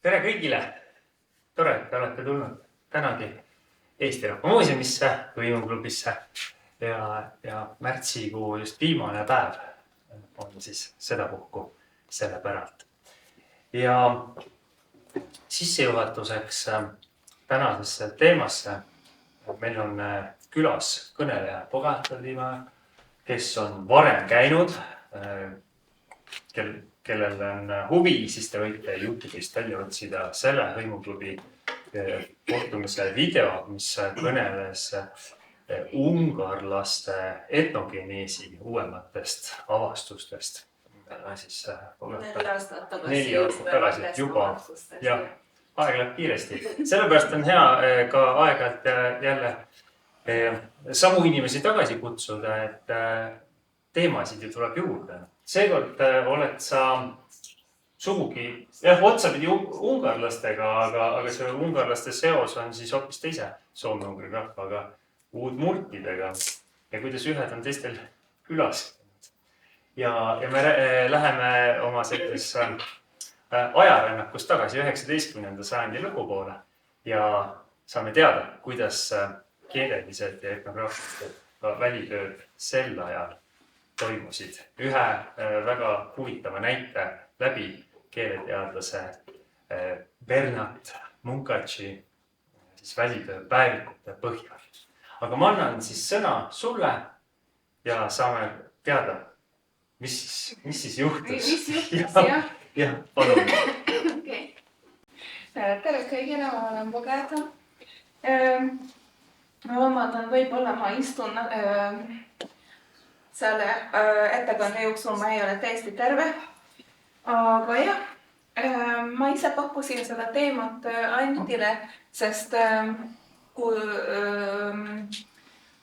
Tere kõigile! Tore, et te olete tulnud tänagi Eesti Rahva Muuseumisse, Võimuklubisse ja märtsikuu just viimane päev on siis sedapuhku selle päralt. Ja sissejuhatuseks tänasesse teemasse meil on külas kõneleja Bogata Dima, kes on varem käinud, kellel on huvi, siis te võite YouTube'ist välja otsida selle Hõimuklubi kohtumise video, mis kõneles ungarlaste etnogeneesi uuematest avastustest. Siis 4 aastat tagasi juba. Ja aeg läheb kiiresti. Sellepärast on hea ka aeg-ajalt jälle samu inimesi tagasi kutsuda, et teemasid ju tuleb juurde. Seekord oled sa sugugi otsapidi ungarlastega, aga see ungarlaste seos on siis hoopis teise soome-ungri rahvaga, uudmurtidega ja kuidas ühed on teistel külas. Ja me läheme oma sellises ajarännakus tagasi 19. sajandi lõpu poole ja saame teada, kuidas keelelised ja etnograafilised välitööd sel ajal toimusid. Ühe väga huvitava näite läbi keeleteadlase Bernard Munkaci siis välitöö päevikute põhjal. Aga ma annan siis sõna sulle ja saame teada, mis siis juhtus. Mis juhtus, jah? Jah, palun. Okay. Tere kõigile, ma olen Bogata. Ma vabandan, võib-olla ma istun selle ettekande jooksul, ma ei ole täiesti terve. Aga jah, ma ise pakkusin seda teemat Antile, sest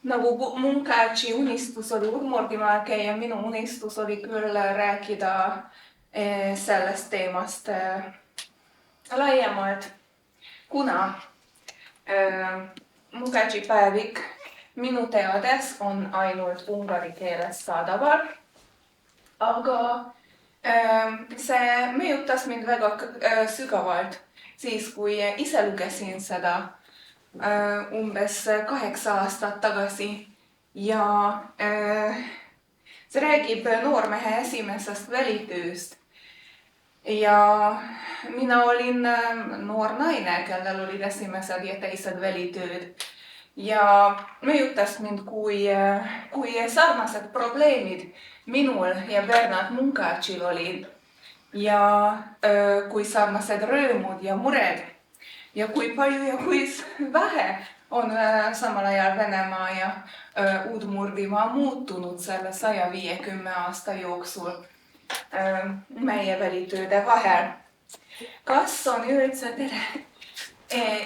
nagu Munkaci unistus oli Udmurtimaal käia, minu unistus oli küll rääkida sellest teemast laiemalt, kuna Munkaci päevik minu teades on ainult ungari keeles saadaval, aga see mõjutas mind väga sügavalt siis, kui ise lugesin seda umbes 8 aastat tagasi ja see räägib noormehe esimesest välitööst. Ja mina olin noor naine, kellel olid esimesed ja teised välitööd. Ja mõjutas mind, kui sarnased probleemid minul ja Bernard Munkacil olid. Ja kui sarnased rõõmud ja mured. Ja kui palju ja kui vähe on samal ajal Venemaa ja Udmurtimaa muutunud selle 150 aasta jooksul meie välitööde vahel. Kas on üldse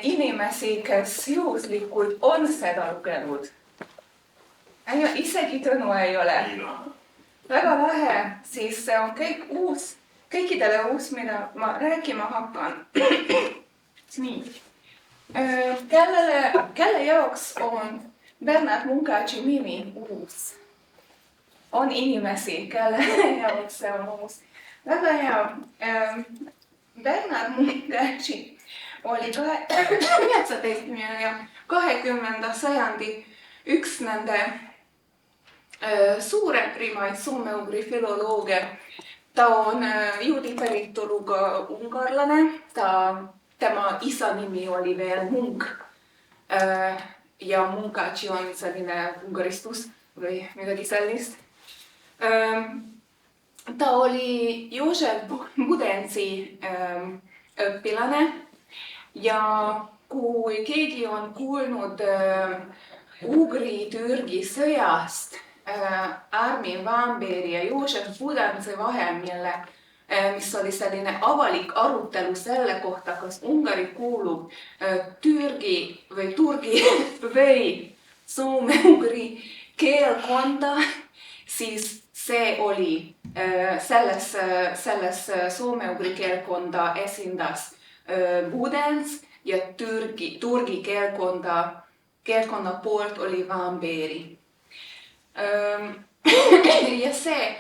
inimesi, kes juhuslikult on seda lugenud? Isegi Tõnu ei ole. Väga vähe, siis see on kõik uus, kõikidele uus, mida ma rääkima hakkan. Nii. Kelle jaoks on Bernard Munkaci nimi uus? On inimesi, kelle jaoks see on uus. Väga hea. Bernard Munkaci oli 19. ja 20. sajandi üks nende suuremprimaid soome-ugri filolooge. Ta on juudi päritoluga ungarlane. Tema isa nimi oli veel Munk ja Munkaci on selline ungaristus või midagi sellist. Ta oli Jožef Budensi õpilane ja kui keegi on kuulnud Ugri-Türgi sõjast Armin Vamberi ja Jožef Budensi vahel, mis oli selline avalik arutelu selle kohta, kas Ungari kuulub Türgi või soome-ugri keelkonda, siis see oli selles soome-ugri keelkonda esindas Budens ja Türgi keelkonna poolt oli Vamberi. Ja see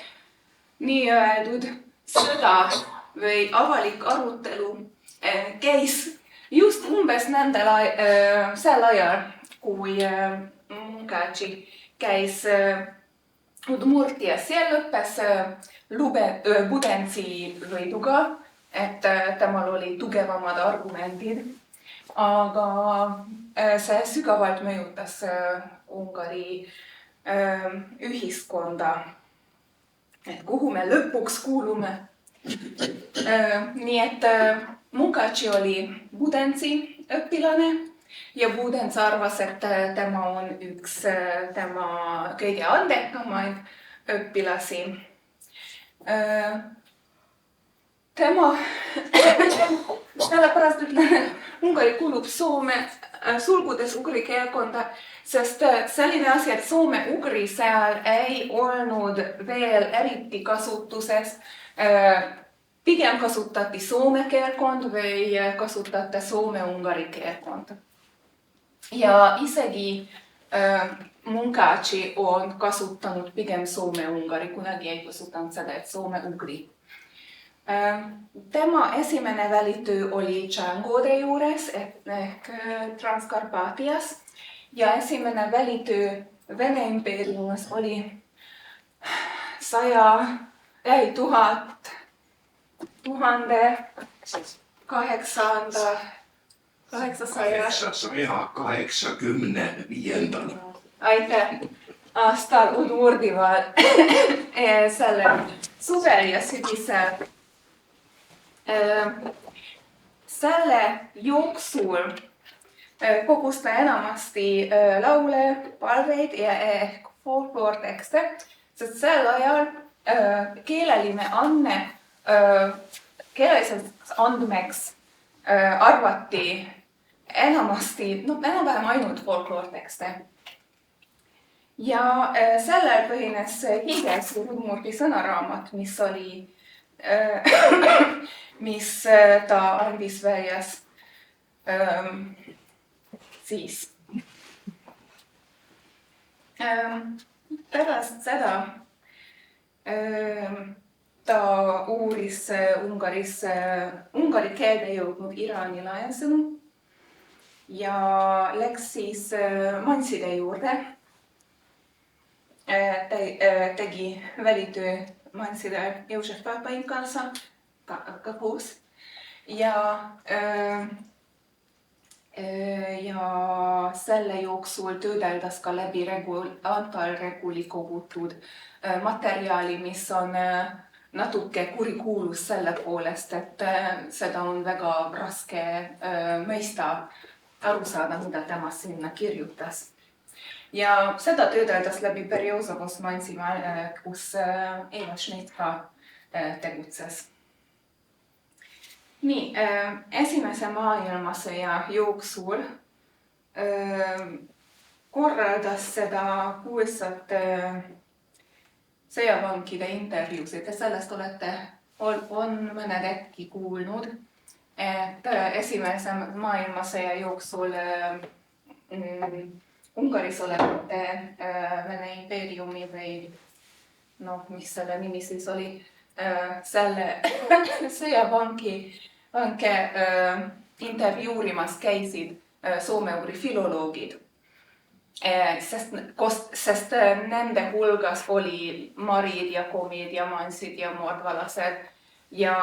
nii öeldud sõda või avalik arutelu käis just umbes sel ajal, kui Munkaci käis Udmurtias. Seal lõppes Budensi võiduga, et temal oli tugevamad argumendid, aga see sügavalt mõjutas Ungari ühiskonda, et kuhu me lõpuks kuulume. Nii et Munkaci oli Budensi õpilane ja Budens arvas, et tema on üks tema kõige andekamaid õpilasi. Tema, sellepärast ütlen, Ungari kuulub Soome sulgudes ugri keelkonda, sest selline asi, et soome-ugri seal ei olnud veel eriti kasutuses. Pigem kasutati soome keelkond või kasutati soome-ungari keelkond. Ja isegi Munkaci on kasutanud pigem soome-ungari, kunagi ei kasutanud seda, et soome-ugri. Tema esimene välitöö oli Tšangode juures ehk Transkarpaatias ja esimene välitöö Vene impeeriumis oli 885. Aitäh aastal Udmurtimaal selle suvel ja sügisel. Selle jooksul kogus ta enamasti laule, palveid ja ehk folkloortekste, sest sel ajal keeleline anne, keeleliseks andmeks arvati enamasti, enam-vähem ainult folkloortekste. Ja sellel põhines Hiiges Udmurti sõnaraamat, mis ta andis väljas siis. Pärast seda ta uuris ungari keelde jõudnud Iraani laensõnu ja läks siis manside juurde. Tegi välitöö manside Jožef Papain kanssa koos ja selle jooksul töödeldas ka läbi Antal Reguli kogutud materjali, mis on natuke kurikuulus selle poolest, et seda on väga raske mõista, aru saada, mida tema sinna kirjutas. Ja seda töödeldas läbi Berjozovos Mansimaal, kus Eva Schmidt ka tegutses. Nii, esimese maailmasõja jooksul korraldas seda kuulsat sõjavankide intervjuusid ja sellest on mõned äkki kuulnud, et esimese maailmasõja jooksul Ungaris olevate Vene impeeriumi või mis selle nimi siis oli, selle sõjavanke intervjuurimas käisid soome-ugri filoloogid, sest nende hulgas oli marid ja komid ja mansid ja mordvalased ja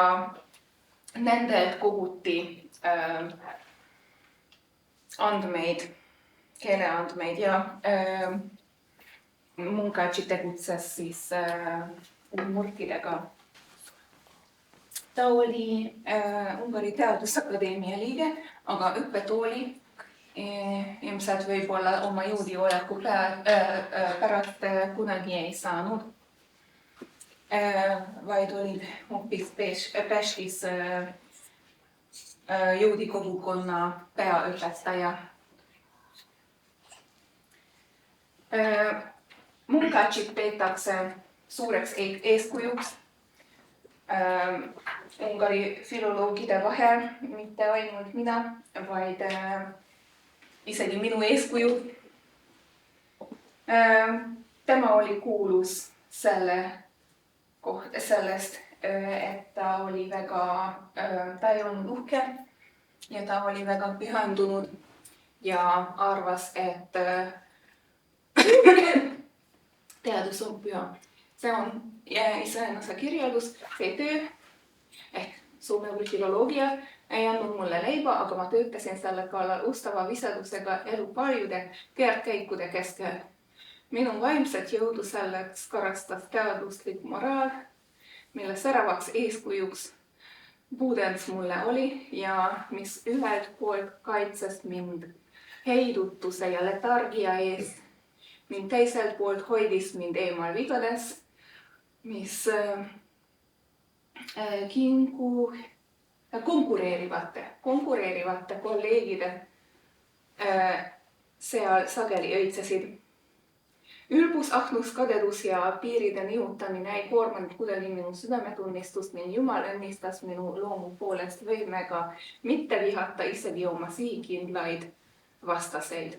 nendelt koguti andmeid, keeleandmeid ja Munkaci tegutses siis udmurtidega. Ta oli Ungari Teadusakadeemia liige, aga õppetooli ilmselt võib-olla oma jõudioleku pärast kunagi ei saanud, vaid oli hoopis Pestis juudi kogukonna peaõpetaja. Munkacit peetakse suureks eeskujuks Ungari filoloogide vahel, mitte ainult mina, vaid isegi minu eeskuju. Tema oli kuulus sellest, et ta oli ta ei olnud uhke ja ta oli väga pühendunud ja arvas, et teadus on püha. See on iseenese kirjeldus, see töö ehk Soome või filoloogia ei andnud mulle leiba, aga ma töötasin selle kallal ustava visadusega elu paljude keerdkäikude keskel. Minu vaimset jõudu selleks karastas teaduslik moraal, mille säravaks eeskujuks Budens mulle oli ja mis ühelt poolt kaitses mind heidutuse ja letargia eest, mind teiselt poolt hoidis mind eemal vigades, mis konkureerivate kolleegide seal sageli õitsesid. Ülbus, ahnus, kadedus ja piiride nihutamine ei koormanud kuidagi minu südametunnistust ning Jumal õnnistas minu loomu poolest võimega mitte vihata isegi oma sihikindlaid vastaseid.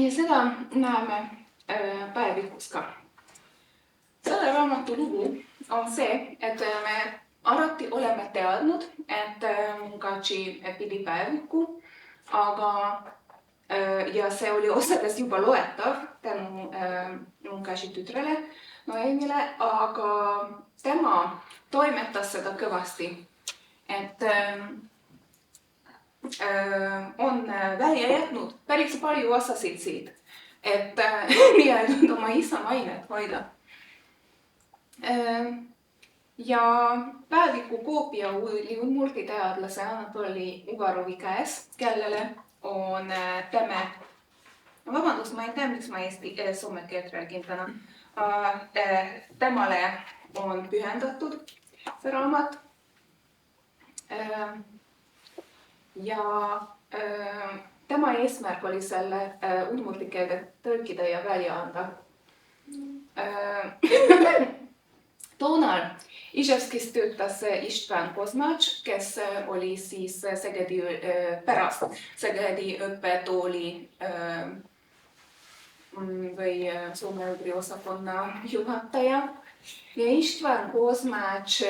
Ja seda näeme päevikus ka. Selle raamatu lugu on see, et me alati oleme teadnud, et Munkachi pidi päeviku, ja see oli osades juba loetav tänu Munkachi tütrele Noemile, aga tema toimetas seda kõvasti, et on välja jätnud päris palju osasid siit, et nii-öelda oma isa mainet hoida. Ja päeviku koopia oli multiteadlase Anatoli Uvarovi käes, kellele on vabandust, ma ei tea, miks ma soome keelt räägin täna. Temale on pühendatud see raamat. Ja tema eesmärk oli selle udmurtikeelde tõlkida ja välja anda. Toonal Iževskis töötas István Kozmács, kes oli siis pärast Szegedi õppetooli või soome-ugri osakonna juhataja. Ja István Kozmács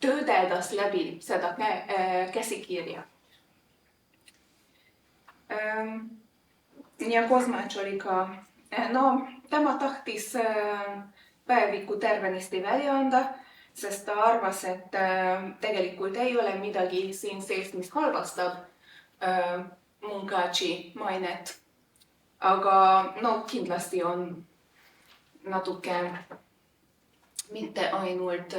töödeldas läbi seda käsikirja. Ja Kozmács oli ka, tema tahtis päeviku tervenisti välja anda, sest ta arvas, et tegelikult ei ole midagi siin sees, mis halvastab Munkachi mainet. Aga kindlasti on natuke mitte ainult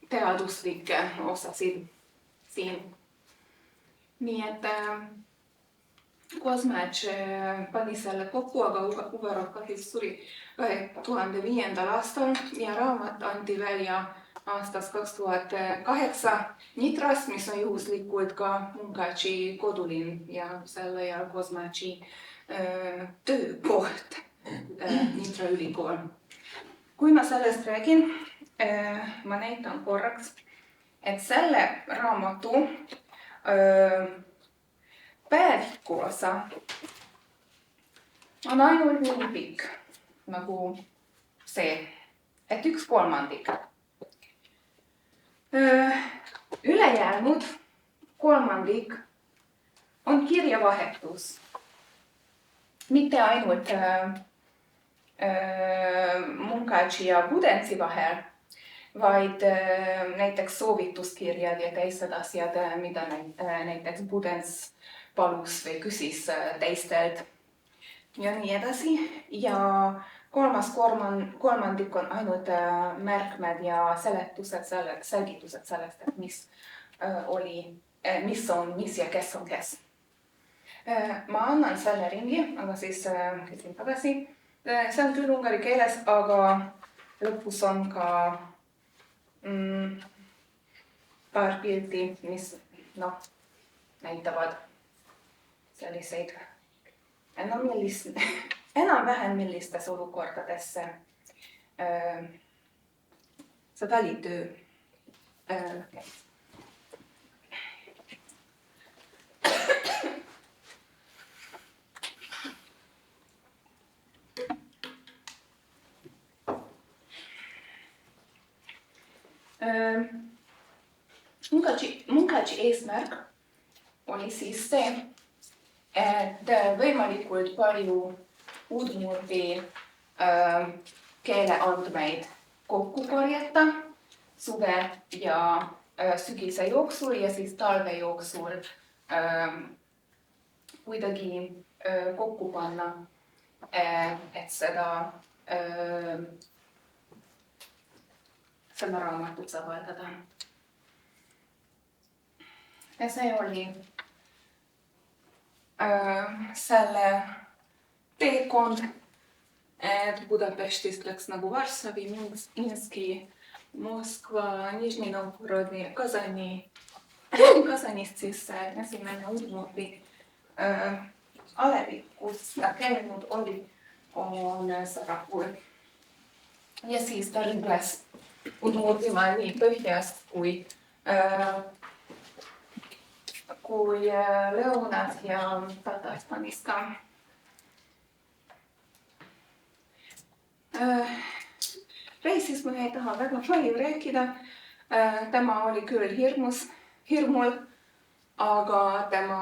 teaduslikke osasid siin. Nii et Kozmács pani selle kokku, aga Uvarov kahjuks suri 2005. aastal ja raamat anti välja aastast 2008 Nitras, mis on juhuslikult ka Munkachi kodulinn ja selle ja Kozmáchi töökoht Nitra ülikool. Kui ma sellest räägin, ma näitan korraks, et selle raamatu päeviku osa on ainult nii pikk nagu see, et 1/3. Ülejäänud 1/3 on kirjavahetus. Mitte ainult Munkachi ja Budensi vahel, vaid näiteks soovituskirjad ja teised asjad, mida näiteks Budens palus või küsis teistelt ja nii edasi. Ja 3/3 on ainult märkmed ja selgitused sellest, et mis on mis ja kes on kes. Ma annan selle ringi, aga siis küsin tagasi. See on küll ungari keeles, aga lõpus on ka paar pilti, mis näitavad selliseid enam-vähem millistes olukordades see välitöö käib. Munkachi eesmärk oli siis see, et võimalikult palju Udmurti keeleandmeid kokku korjata suve ja sügise jooksul ja siis talve jooksul kuidagi kokku panna, et seda raamatut avaldada. Ja see oli selle teekond, et Budapestist läks nagu Varssavi, Minski, Moskva, Nižni Novgorodi, Kazanist siis esimene Udmurti alevik, kus ta käinud oli, on Sarapul. Ja siis ta ringles Udmurtimaa nii põhjast kui lõunas ja Tatarstanis ka. Reisist ma ei taha väga palju rääkida. Tema oli küll hirmul, aga tema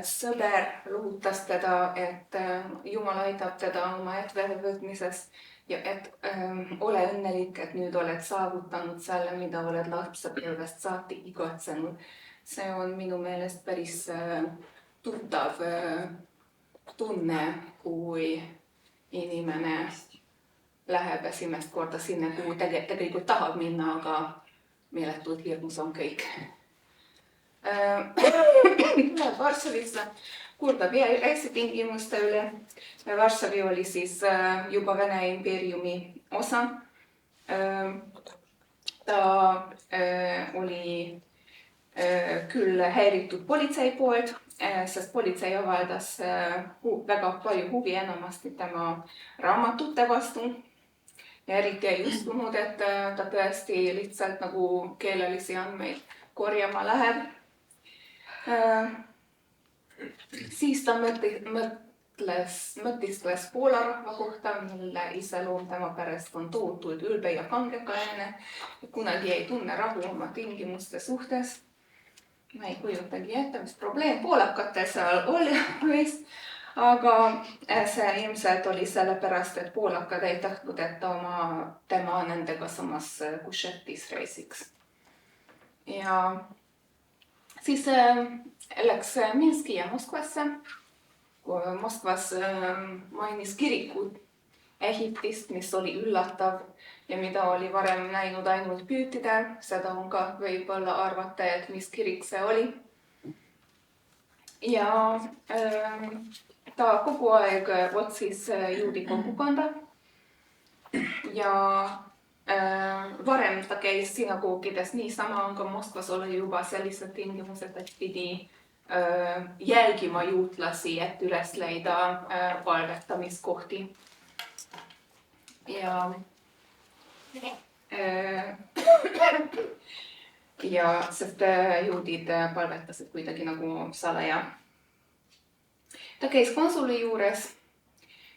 sõber luhutas teda, et Jumal aitab teda oma ettevõtmises ja et ole õnnelik, et nüüd oled saavutanud selle, mida oled lapsepõlvest saati igatsenud. See on minu meelest päris tuttav tunne, kui inimene läheb esimest korda sinna, kuhu tegelikult tahab minna, aga meeletult hirmus on kõik. Tuleb Varssavisse, kurdab reisitingimuste üle. Varssavi oli siis juba Vene impeeriumi osa. Ta oli küll häiritud politsei poolt, sest politsei avaldas väga palju huvi enamasti tema raamatute vastu. Ja eriti ei uskunud, et ta tõesti lihtsalt nagu keelelisi andmeid korjama läheb. Siis ta mõtiskles Poola rahva kohta, mille iseloom tema pärast on tohutult ülbe ja kangekaelne. Kunagi ei tunne rahu oma tingimuste suhtes. Ma ei kujutagi ette, mis probleem poolakate seal oli vist. Aga see ilmselt oli sellepärast, et poolakad ei tahtnud, et tema nendega samas kušetis reisiks. Ja siis läks Minski ja Moskvasse. Moskvas mainis kiriku ehitist, mis oli üllatav ja mida oli varem näinud ainult püütidel. Seda on ka võib-olla arvata, et mis kirik see oli. Ja ta kogu aeg otsis juudi kogukonda ja varem ta käis sinagoogides niisama, aga Moskvas oli juba sellised tingimused, et pidi jälgima juutlasi, et üles leida palvetamiskohti. Ja sest juudid palvetasid kuidagi nagu salaja. Ta käis konsuli juures,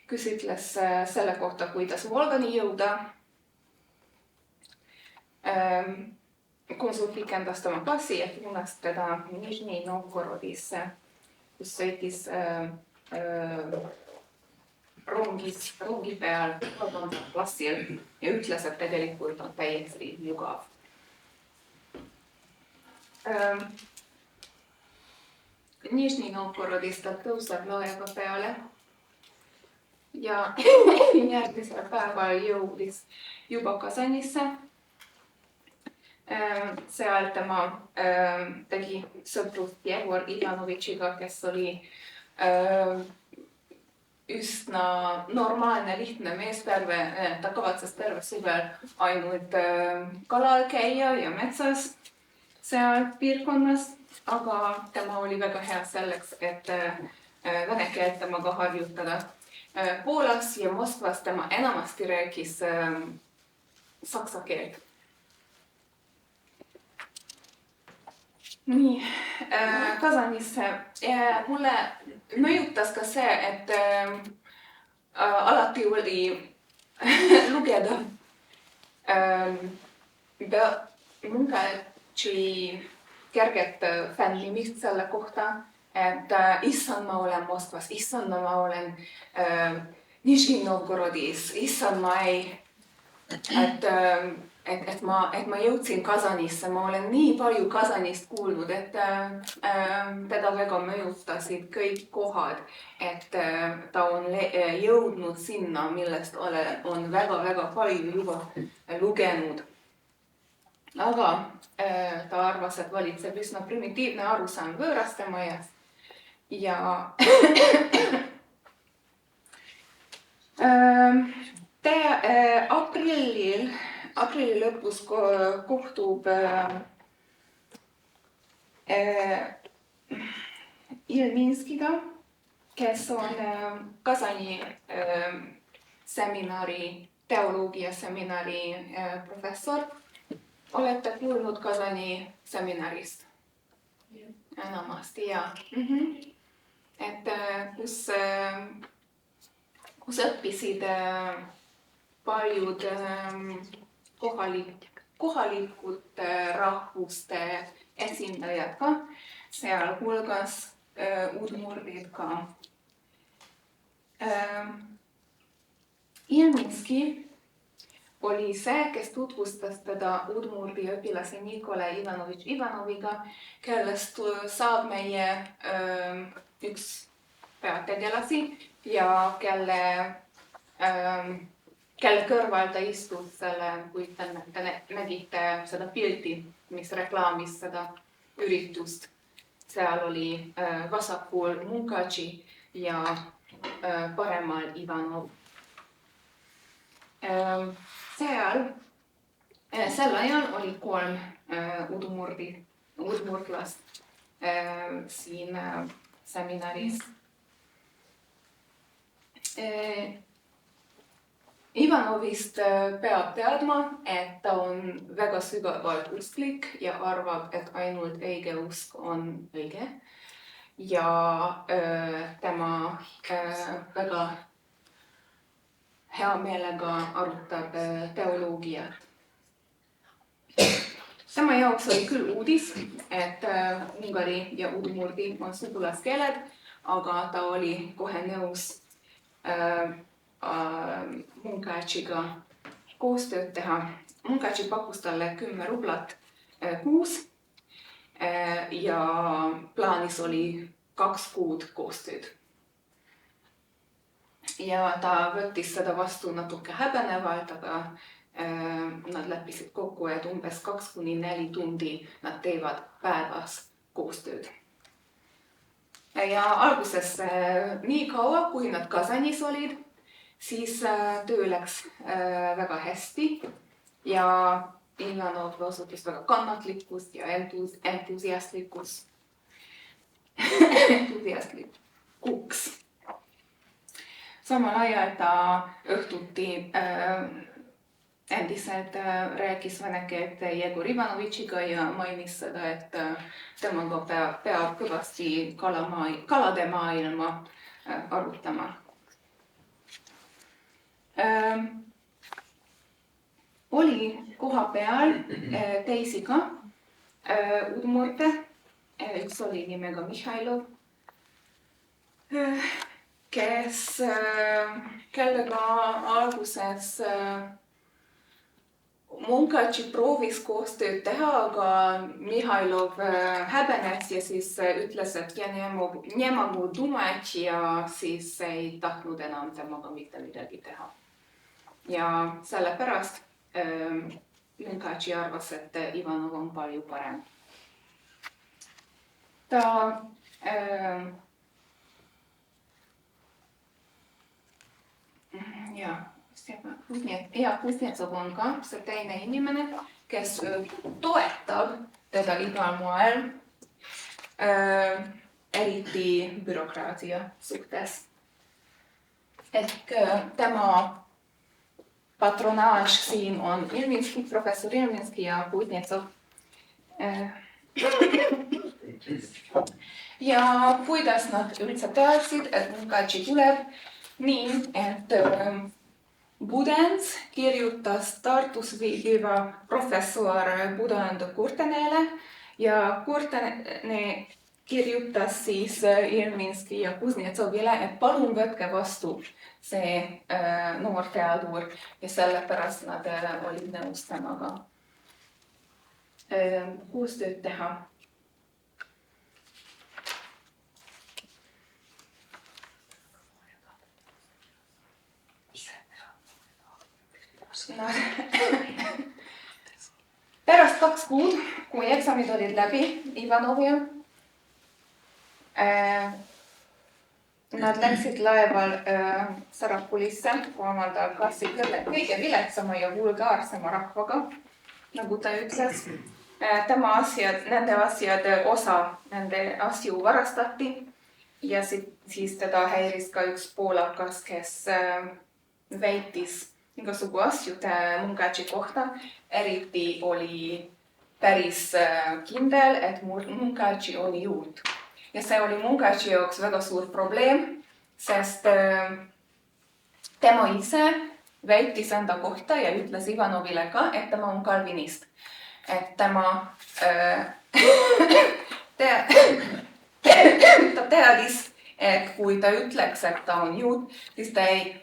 küsitles selle kohta, kuidas Volgani jõuda. Konsul pikendas tema passi ja suunas teda Nižni Novgorodisse, kus sõitis rongi peal klassil ja ütles, et tegelikult on täiesti mugav. Nižni Novgorodist ta tõuseb laeva peale ja järgmisel päeval jõudis juba Kazanisse. Seal tema tegi sõprust Jegor Ivanovitšiga, kes oli üsna normaalne, lihtne mees. Ta kavatses terve suvel ainult kalal käia ja metsas seal piirkonnas, aga tema oli väga hea selleks, et vene keelt temaga harjutada. Poolas ja Moskvas tema enamasti rääkis saksa keelt. Nii, Kazanisse. Mulle mõjutas ka see, et alati oli lugeda Munkatsi kerget fännimist selle kohta, et issand, ma olen Moskvas, issand, ma olen Nižni Novgorodis, issand, ma ei, et ma jõudsin Kazanisse, ma olen nii palju Kazanist kuulnud, et teda väga mõjutasid kõik kohad, et ta on jõudnud sinna, millest on väga palju juba lugenud. Aga ta arvas, et valitseb üsna primitiivne arusaam võõraste majast ja aprilli lõpus kohtub Ilminskiga, kes on Kasani seminari, teoloogiaseminari professor. Olete kuulnud Kasani seminarist? Enamasti, jaa. Et kus õppisid paljud kohalikud rahvuste esindajad ka, sealhulgas udmurdid ka. Ilminski oli see, kes tutvustas teda udmurdi õpilase Nikolai Ivanovitš Ivanoviga, kellest saab meie üks peategelasi ja kelle kõrval ta istus selle, kui te nägite seda pilti, mis reklaamis seda üritust. Seal oli vasakul Munkatši ja paremal Ivanov. Sel ajal oli 3 udmurdlast siin seminaris. Ivanovist peab teadma, et ta on väga sügavalt usklik ja arvab, et ainult õige usk on õige. Ja tema väga hea meelega arutab teoloogiat. Tema jaoks oli küll uudis, et ungari ja udmurdi on sugulaskeeled, aga ta oli kohe nõus Munkatšiga koostööd teha. Munkatši pakkus talle 10 rublat kuus ja plaanis oli 2 kuud koostööd. Ja ta võttis seda vastu natuke häbenevalt, aga nad leppisid kokku, et umbes 2-4 tundi nad teevad päevas koostööd. Ja alguses nii kaua, kui nad Kasanis olid, siis töö läks väga hästi ja Ivanov osutus väga kannatlikkus ja entusiastlikuks. Samal ajal ta õhtuti endiselt rääkis vene keelt Jegor Ivanovitšiga ja mainis seda, et temaga peab kõvasti kalade maailma arutama. Oli koha peal teisi ka udmurde, üks oli nimega Mihhailov, kellega alguses Munkatši proovis koostööd teha, aga Mihhailov häbenes ja siis ütles, et не могу думать ja siis ei tahtnud enam temaga mitte midagi teha. Ja sellepärast Munkatši arvas, et Ivanov on palju parem. Ta Kuznetsov on ka see teine inimene, kes toetab teda igal moel, eriti bürokraatia suhtes. Ehk tema patronaaž siin on Ilminski, professor Ilminski ja Kuznetsov. Ja kuidas nad üldse teadsid, et Munkatši tuleb nii, et Budens kirjutas Tartus viibiva professor Budand Kurtenele ja Kurtene kirjutas siis Ilminski ja Kuznetsovile, et palun võtke vastu see noor teadur ja sellepärast nad olid nõus temaga koostööd teha. Pärast 2 kuud, kui eksamid olid läbi Ivanovil, nad läksid laeval Sarakulisse kolmanda klassi kõige viletsama ja vulgaarsema rahvaga, nagu ta ütles. Nende asju varastati ja siis teda häiris ka üks poolakas, kes väitis igasugu asju Munkachi kohta. Eriti oli päris kindel, et Munkachi oli juut. Ja see oli Munkachi jaoks väga suur probleem, sest tema ise väitis enda kohta ja ütles Ivanovile ka, et tema on kalvinist. Et tema ta teadis, et kui ta ütleks, et ta on juut, siis ta ei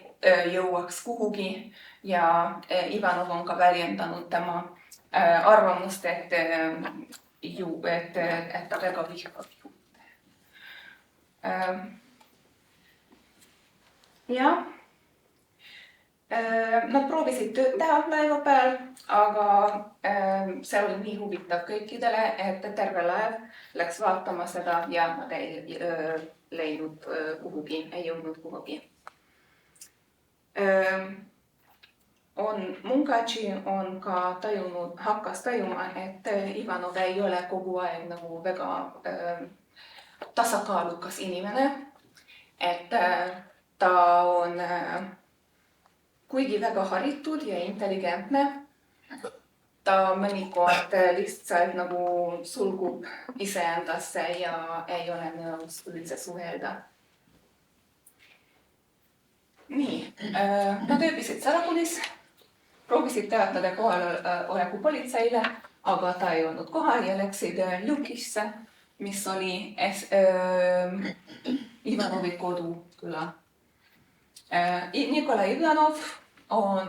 jõuaks kuhugi ja Ivanov on ka väljendanud tema arvamust, et ta väga vihkab juute. Ja nad proovisid tööd teha laeva peal, aga see oli nii huvitav kõikidele, et terve laev läks vaatama seda ja nad ei leidnud kuhugi, ei jõudnud kuhugi. Munkachi on ka hakkas tajuma, et Ivanov ei ole kogu aeg nagu väga tasakaalukas inimene, et ta on kuigi väga haritud ja intelligentne, ta mõnikord lihtsalt nagu sulgub iseendasse ja ei ole nõus üldse suhelda. Nii, nad ööbisid Sarakulis, proovisid teatada kohaloleku politseile, aga ta ei olnud kohal ja läksid Ljukisse, mis oli Ivanovi koduküla. Nikolai Ivanov oli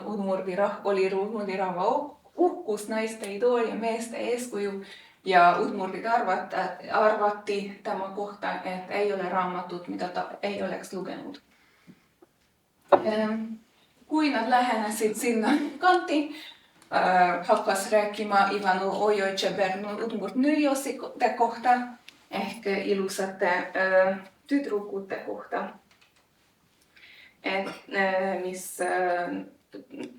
Udmurdi rahva uhkus, naiste idool ja meeste eeskuju ja Udmurdid arvati tema kohta, et ei ole raamatut, mida ta ei oleks lugenud. Kui nad lähenesid sinna kanti, hakkas rääkima Ivanov Ojotšebernu Udmurd Nüjoside kohta ehk ilusate tüdrukute kohta, mis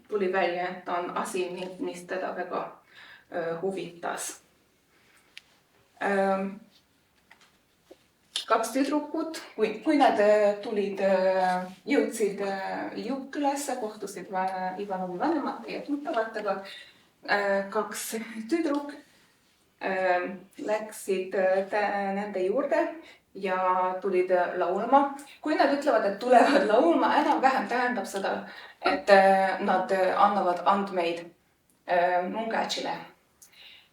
tuli välja, et on asi, mis teda väga huvitas. 2 tüdrukut, kui nad jõudsid Ljukülasse, kohtusid Ivanovi vanemate ja tuttavatega, 2 tüdruk läksid nende juurde ja tulid laulma. Kui nad ütlevad, et tulevad laulma, enam-vähem tähendab seda, et nad annavad andmeid Munkachile,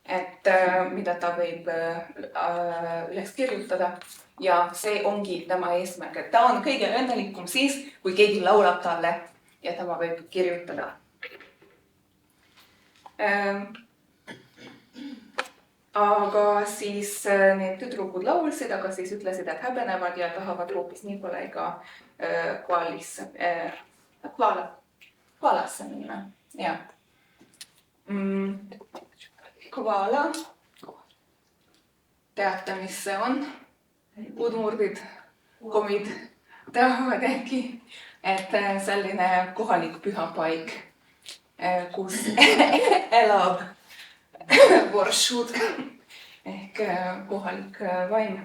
et mida ta võib üles kirjutada. Ja see ongi tema eesmärk, et ta on kõige õnnelikum siis, kui keegi laulab talle ja tema võib kirjutada. Aga siis need tüdrukud laulsid, aga siis ütlesid, et häbenevad ja tahavad hoopis Nikolaiga Kvalasse minna. Ja. Kvala. Teate, mis see on? Udmurdid, komid tahavad äkki, et selline kohalik pühapaik, kus elab voršud ehk kohalik vaim.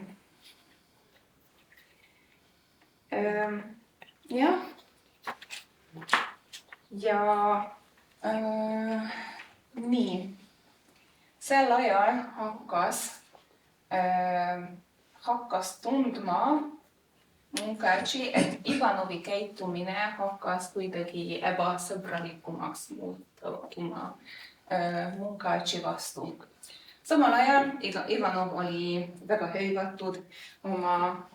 Jah. Ja nii. Sel ajal hakkas tundma Munkácsi, et Ivanovi käitumine hakkas kuidagi ebasõbralikumaks muutuma Munkácsi vastu. Samal ajal Ivanov oli väga hõivatud oma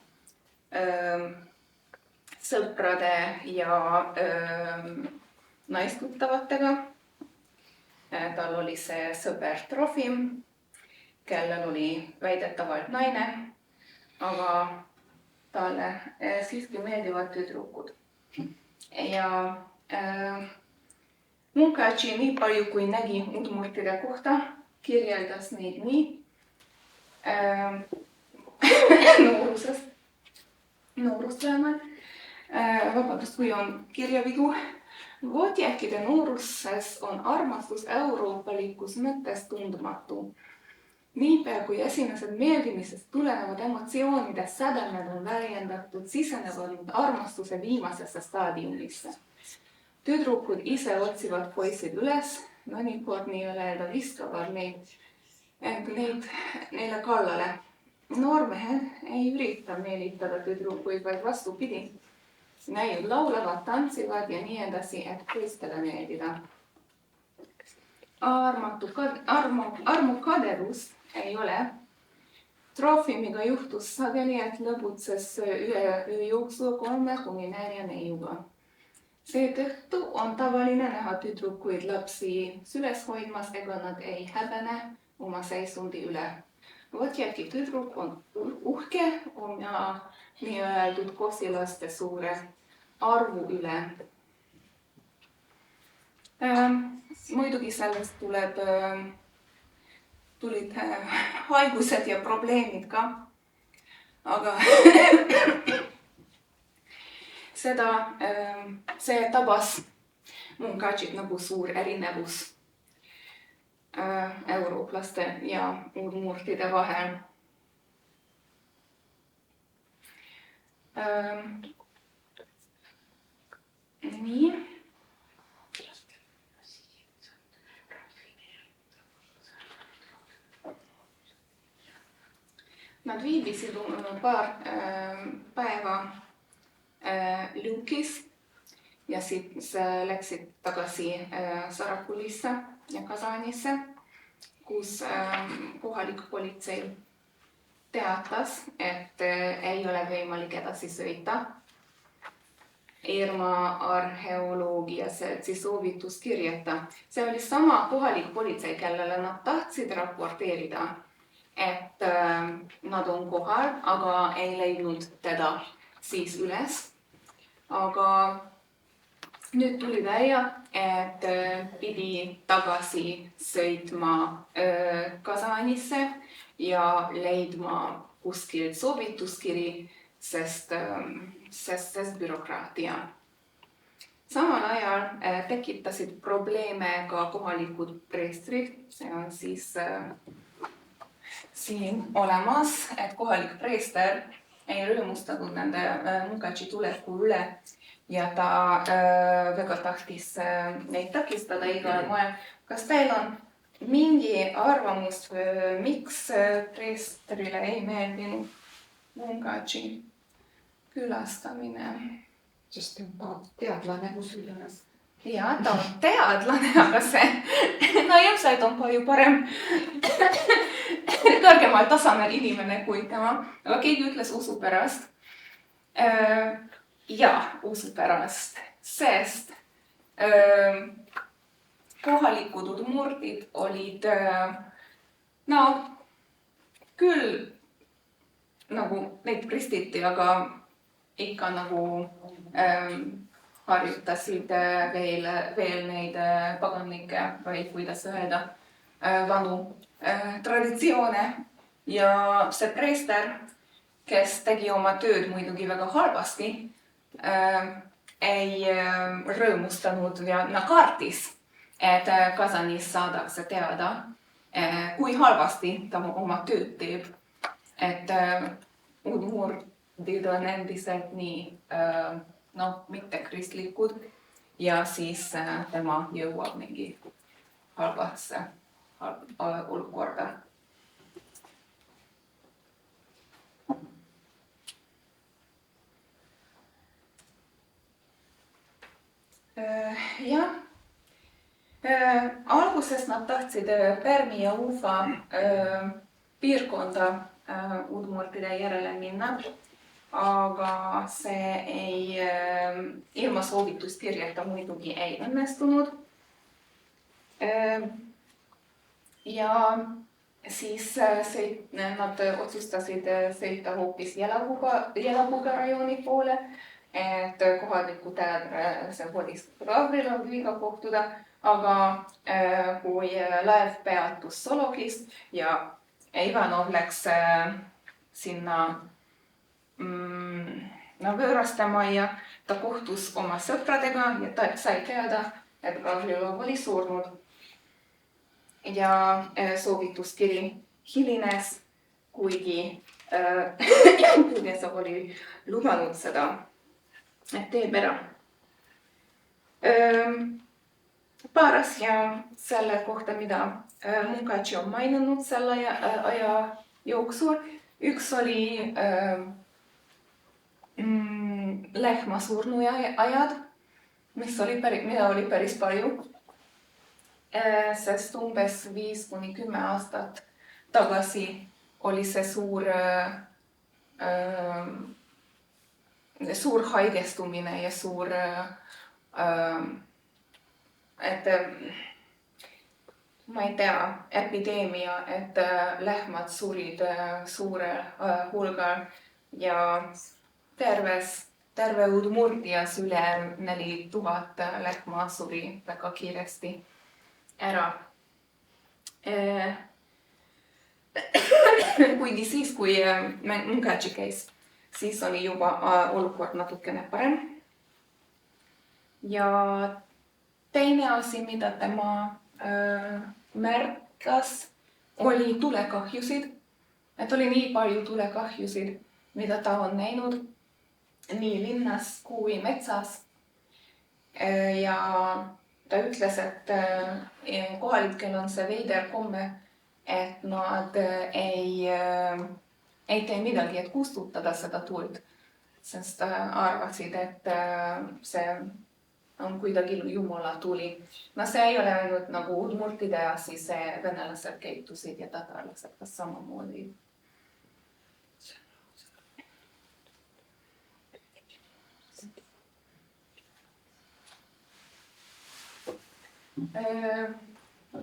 sõprade ja naistuttavatega. Tal oli see sõber Trofim, kellel oli väidetavalt naine, aga talle siiski meeldivad tüdrukud. Ja Munkácsi nii palju kui nägi udmurtide kohta, kirjeldas neid nii noorust vähemalt, vabandust, kui on kirjavigu. Votjäkkide nooruses on armastus euroopalikus mõttes tundmatu. Niipea kui esimesed meeldimisest tulenevad emotsioonide sädemed on väljendatud, sisenevad armastuse viimasesse staadiumisse. Tüdrukud ise otsivad poisid üles, mõnikord nii-öelda viskavad neile kallale. Noormehed ei ürita meelitada tüdrukuid, vaid vastupidi. Näiud laulavad, tantsivad ja nii edasi, et poistele meeldida. Armukadedust ei ole. Trofimiga juhtus sageli, et lõbutses öö jooksul 3-4 neiuga. Seetõttu on tavaline näha tüdrukuid lapsi süles hoidmas, ega nad ei häbene oma seisundi üle. Votjäki tüdruk on uhke oma nii-öeldud kosilaste suure arvu üle. Muidugi sellest tulid haigused ja probleemid ka, aga see tabas Munkácsit nagu suur erinevus eurooplaste ja udmurtide vahel. Nii. Nad viibisid paar päeva Lukis ja siis läksid tagasi Sarakulisse ja Kazanisse, kus kohalik politsei teatas, et ei ole võimalik edasi sõita. Irma arheoloogia seltsi soovituskirjata. See oli sama kohalik politsei, kellele nad tahtsid raporteerida, et nad on kohal, aga ei leidnud teda siis üles. Aga nüüd tuli välja, et pidi tagasi sõitma Kazanisse ja leidma kuskilt soovituskiri, sest bürokraatia. Samal ajal tekitasid probleeme ka kohalikud preestrid. See on siis siin olemas, et kohalik preester ei rõõmustanud nende Munkácsi tuleku üle ja ta väga tahtis neid takistada igal moel. Kas teil on mingi arvamus, miks preestrile ei meeldinud Munkácsi külastamine? Sest ta on teadlane kusjuures. Ja, ta on teadlane, aga see ilmselt on palju parem kõrgemal tasemel inimene kui tema. Aga keegi ütles usu pärast. Ja, usu pärast, sest kohalikud udmurtid olid küll nagu neid kristiti, aga ikka nagu harjutasid veel neid paganlikke, või kuidas öelda, vanu traditsioone. Ja see preester, kes tegi oma tööd muidugi väga halvasti, ei rõõmustanud ja kartis, et Kazanis saadakse teada, kui halvasti ta oma tööd teeb. Et udmurdid on endiselt nii mittekristlikud ja siis tema jõuab mingi halvasse olukorda. Jah. Alguses nad tahtsid Permi ja Ufa piirkonda udmurtide järele minna, aga see ilma soovituskirjata muidugi ei õnnestunud. Ja siis nad otsustasid sõita hoopis Jelabuga rajooni poole, et kohaliku teadlase Boris Gavriloviga kohtuda, aga kui laev peatus Solokis ja Ivanov läks sinna võõrastama ja ta kohtus oma sõpradega ja ta sai teada, et Gavrilov oli surnud. Ja soovituskiri hilines, kuigi Kuznetsov oli lubanud seda, et teeb ära. Paar asja selle kohta, mida Munkachi on maininud selle aja jooksul. Üks oli lehma surnuajad, mida oli päris palju. Sest umbes 5-10 aastat tagasi oli see suur haigestumine ja suur, ma ei tea, epideemia, et lehmad surid suurel hulgal ja terve Udmurtias üle 4000 lehma suri väga kiiresti ära. Kuigi siis, kui Munkachi käis, siis oli juba olukord natukene parem. Ja teine asi, mida tema märkas, oli tulekahjusid. Et oli nii palju tulekahjusid, mida ta on näinud nii linnas kui metsas. Ja ta ütles, et kohalikel on see veider komme, et nad ei tee midagi, et kustutada seda tuld, sest arvasid, et see on kuidagi jumala tuli. No see ei ole ainult nagu udmurtide asi, see venelased keitusid ja tatarlased ka samamoodi.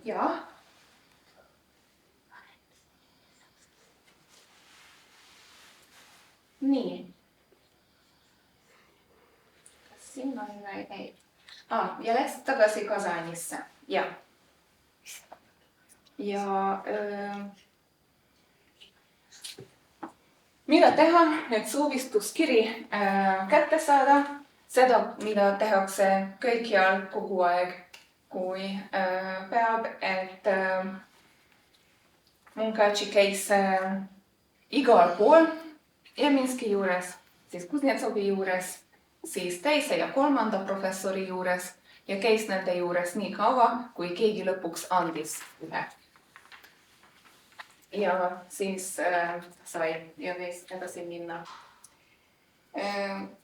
Jah. Nii. Kas siin on või ei? Ja läks tagasi Kazanisse. Ja. Ja mida teha, et soovistuskiri kätte saada? Seda, mida tehakse kõikjal kogu aeg, kui peab, et Munkachi käis igal pool Jeminski juures, siis Kuznetsovi juures, siis teise ja kolmanda professori juures ja käis nende juures nii kaua, kui keegi lõpuks andis ühe. Ja siis sai ja edasi minna.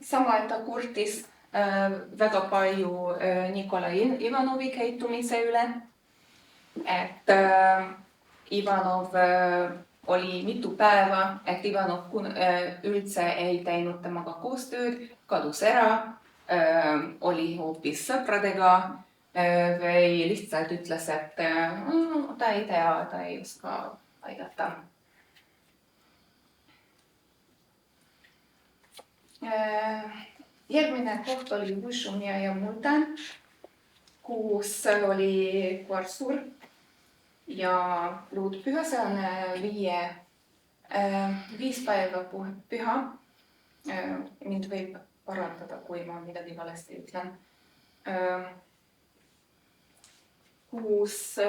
Sama, et ta kurtis väga palju Nikolai Ivanovi käitumise üle, et Ivanov oli mitu päeva, et Ivanov üldse ei teinud temaga koostööd, kadus ära, oli hoopis sõpradega või lihtsalt ütles, et ta ei tea, ta ei oska aidata. Järgmine koht oli Võšumia ja Multan, kus oli Kvarsur ja Luudpüha, see on 5 päeva püha. Mind võib parandada, kui ma midagi valesti ütlen. Kus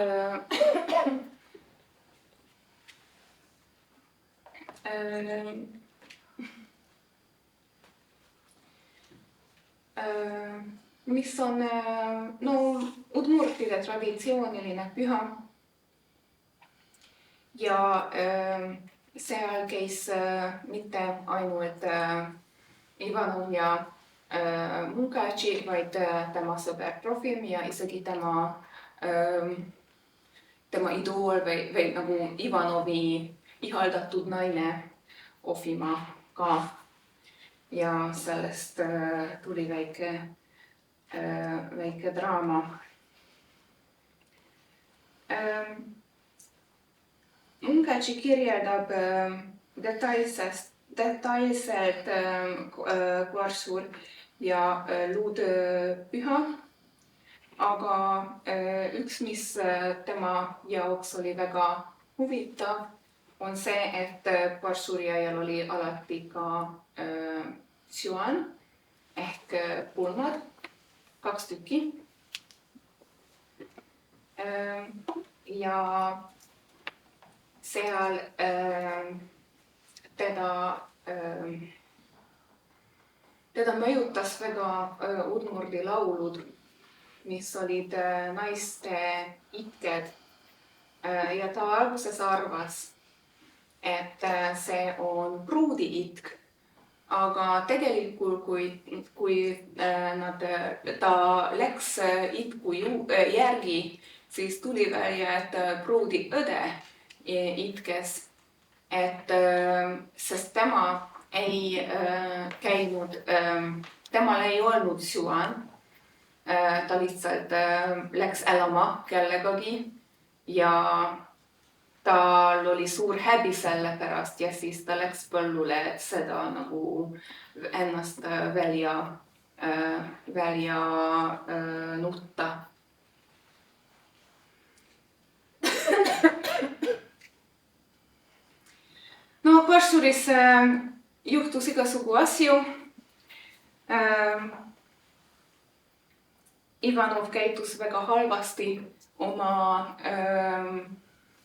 mis on udmurtide traditsiooniline püha. Ja seal käis mitte ainult Ivanov ja Munkaci, vaid tema sõber Trofim ja isegi tema idool või nagu Ivanovi ihaldatud naine Ofima ka. Ja sellest tuli väike draama. Munkaci kirjeldab detailselt Quarsur ja luudpüha, aga üks, mis tema jaoks oli väga huvitav, on see, et Quarsuri ajal oli alati ka Siuan ehk pulmad, 2 tükki. Ja seal teda mõjutas väga Udmurdi laulud, mis olid naiste itked. Ja ta alguses arvas, et see on pruudi itk, aga tegelikult kui ta läks itku järgi, siis tuli välja, et pruudi õde itkes, sest tema ei käinud, temal ei olnud Siuan, ta lihtsalt läks elama kellegagi ja tal oli suur häbi selle pärast ja siis ta läks põllule, et seda nagu ennast välja nutta. No Quarsuris juhtus igasugu asju. Ivanov käitus väga halvasti oma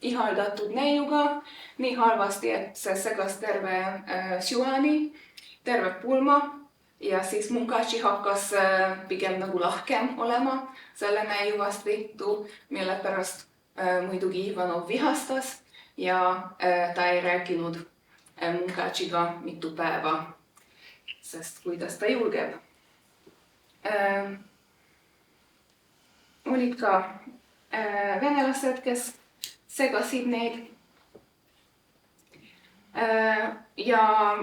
ihaldatud neiuga, nii halvasti, et see segas terve Siuani, terve pulma ja siis Munkaci hakkas pigem nagu lahkem olema selle neiu vastu, mille pärast muidugi Ivanov vihastas ja ta ei rääkinud Munkaciga mitu päeva, sest kuidas ta julgeb. Olid ka venelased, kes segasid neid. Ja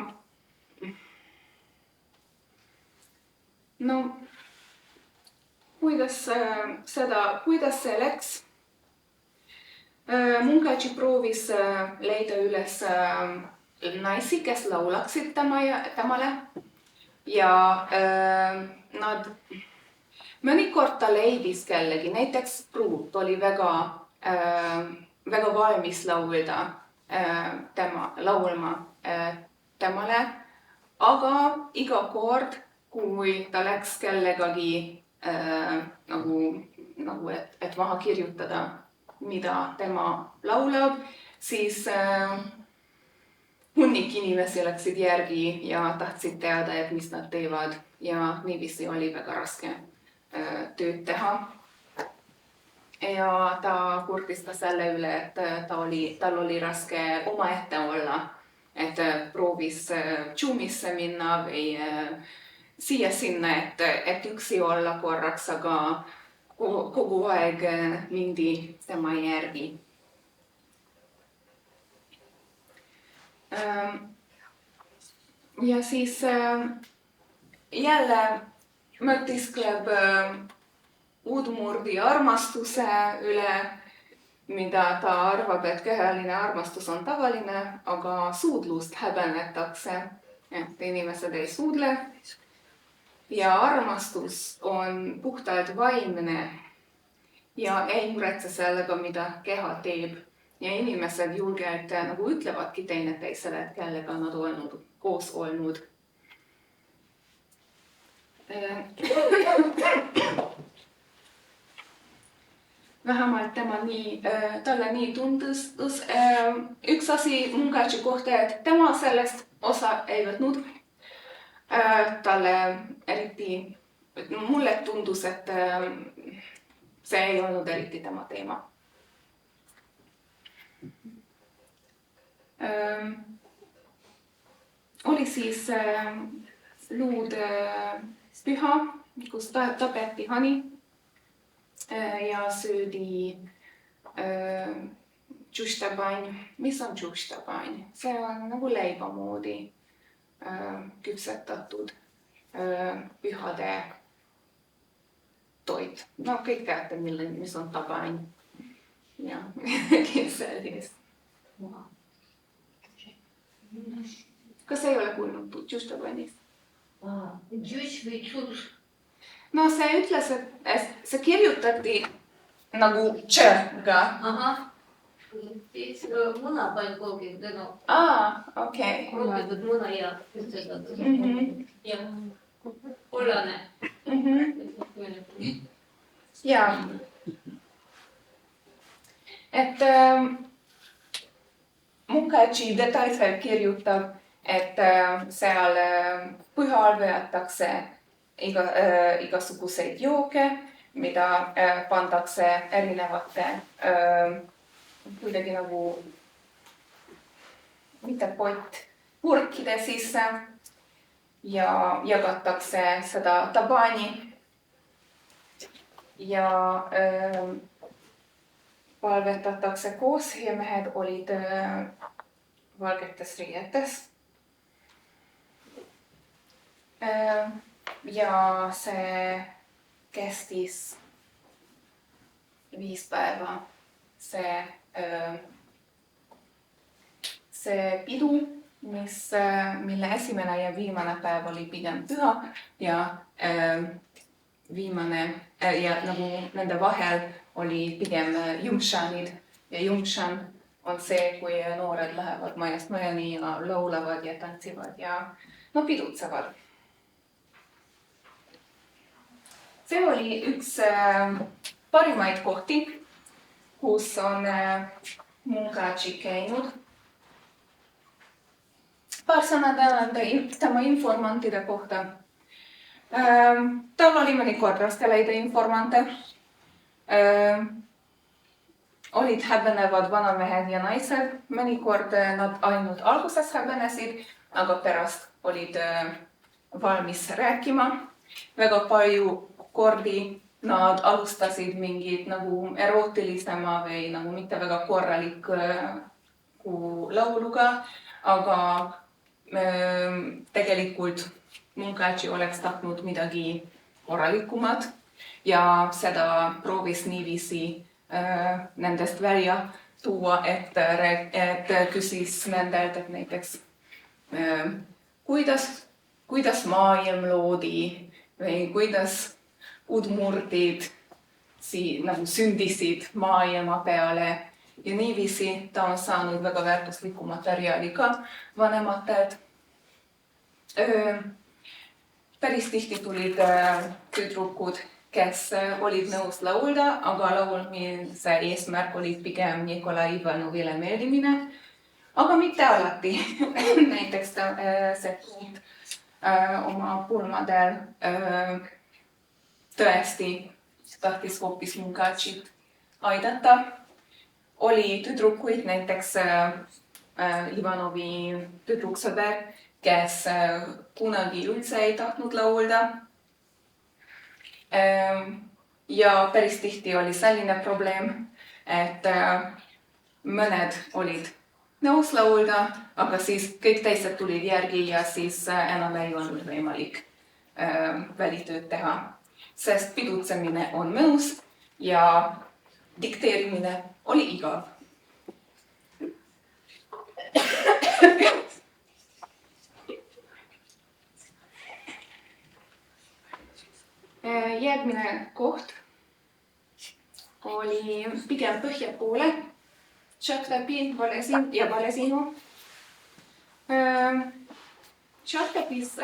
no, kuidas see läks? Munkaci proovis leida üles naisi, kes laulaksid temale ja nad mõnikord ta leidis kellegi, näiteks pruut oli väga valmis laulma temale, aga iga kord, kui ta läks kellegagi et maha kirjutada, mida tema laulab, siis hunnik inimesi läksid järgi ja tahtsid teada, et mis nad teevad ja niiviisi oli väga raske tööd teha. Ja ta kurtis ka selle üle, et tal oli raske omaette olla, et proovis džumisse minna või siia-sinna, et üksi olla korraks, aga kogu aeg mindi tema järgi. Ja siis jälle mõtiskleb Udmurdi armastuse üle, mida ta arvab, et kehaline armastus on tavaline, aga suudlust häbenetakse, et inimesed ei suudle. Ja armastus on puhtalt vaimne ja ei muretse sellega, mida keha teeb. Ja inimesed julgelt nagu ütlevadki teineteisele, et kellega nad on koos olnud. Vähemalt talle nii tundus. Üks asi Munkaci kohta, et tema sellest osa ei võtnud. Mulle tundus, et see ei olnud eriti tema teema. Oli siis luud püha, kus tapeti hani ja söödi tšuštabanj. Mis on tšuštabanj? See on nagu leiba moodi küpsetatud pühade toit. No kõik teate, mis on tabanj. Ja, sellist. Kas ei ole kuulnud tšuštabanjist? Juice või tšuš? No see ütles, et see kirjutati nagu tš-ga. Ahah. Siis munapann koogib, Okei. koogitud muna ja küpsetatud. Ja kollane. Jaa. Et Munkachi detailselt kirjutab, et seal pühal veetakse igasuguseid jooke, mida pandakse erinevate kuidagi nagu mitte purkide sisse ja jagatakse seda tabani ja palvetatakse koos ja mehed olid valgetes riietes. Ja see kestis 5 päeva. See pidu, mille esimene ja viimane päev oli pigem püha ja viimane ja nagu nende vahel oli pigem jumšanid ja jumšan on see, kui noored lähevad majast majani ja laulavad ja tantsivad ja pidutsevad. See oli üks parimaid kohti, kus on Munkachi käinud. Paar sõna tema informantide kohta. Tal oli mõnikord raske leida informante. Olid häbenevad vanamehed ja naised. Mõnikord nad ainult alguses häbenesid, aga pärast olid valmis rääkima. Väga palju kordi nad alustasid mingit nagu erootilisema või nagu mitte väga korraliku lauluga, aga tegelikult Munkachi oleks tahtnud midagi korralikumat ja seda proovis niiviisi nendest välja tuua, et küsis nendelt, et näiteks kuidas maailm loodi või kuidas udmurdid nagu sündisid maailma peale ja niiviisi ta on saanud väga väärtuslikku materjali ka vanematelt. Päris tihti tulid tüdrukud, kes olid nõus laulda, aga laulmise eesmärk oli pigem Nikolai Ivanovile meeldimine, aga mitte alati. Näiteks see tund oma pulmadel tõesti tahtis hoopis Munkachit aidata. Oli tüdrukuid, näiteks Ivanovi tüdruksõber, kes kunagi üldse ei tahtnud laulda. Ja päris tihti oli selline probleem, et mõned olid nõus laulda, aga siis kõik teised tulid järgi ja siis enam ei olnud võimalik välitööd teha. Sest pidutsemine on mõnus ja dikteerimine oli igav. Järgmine koht oli pigem põhja poole. Tšaktapin ja Valesinu. Tšaktapis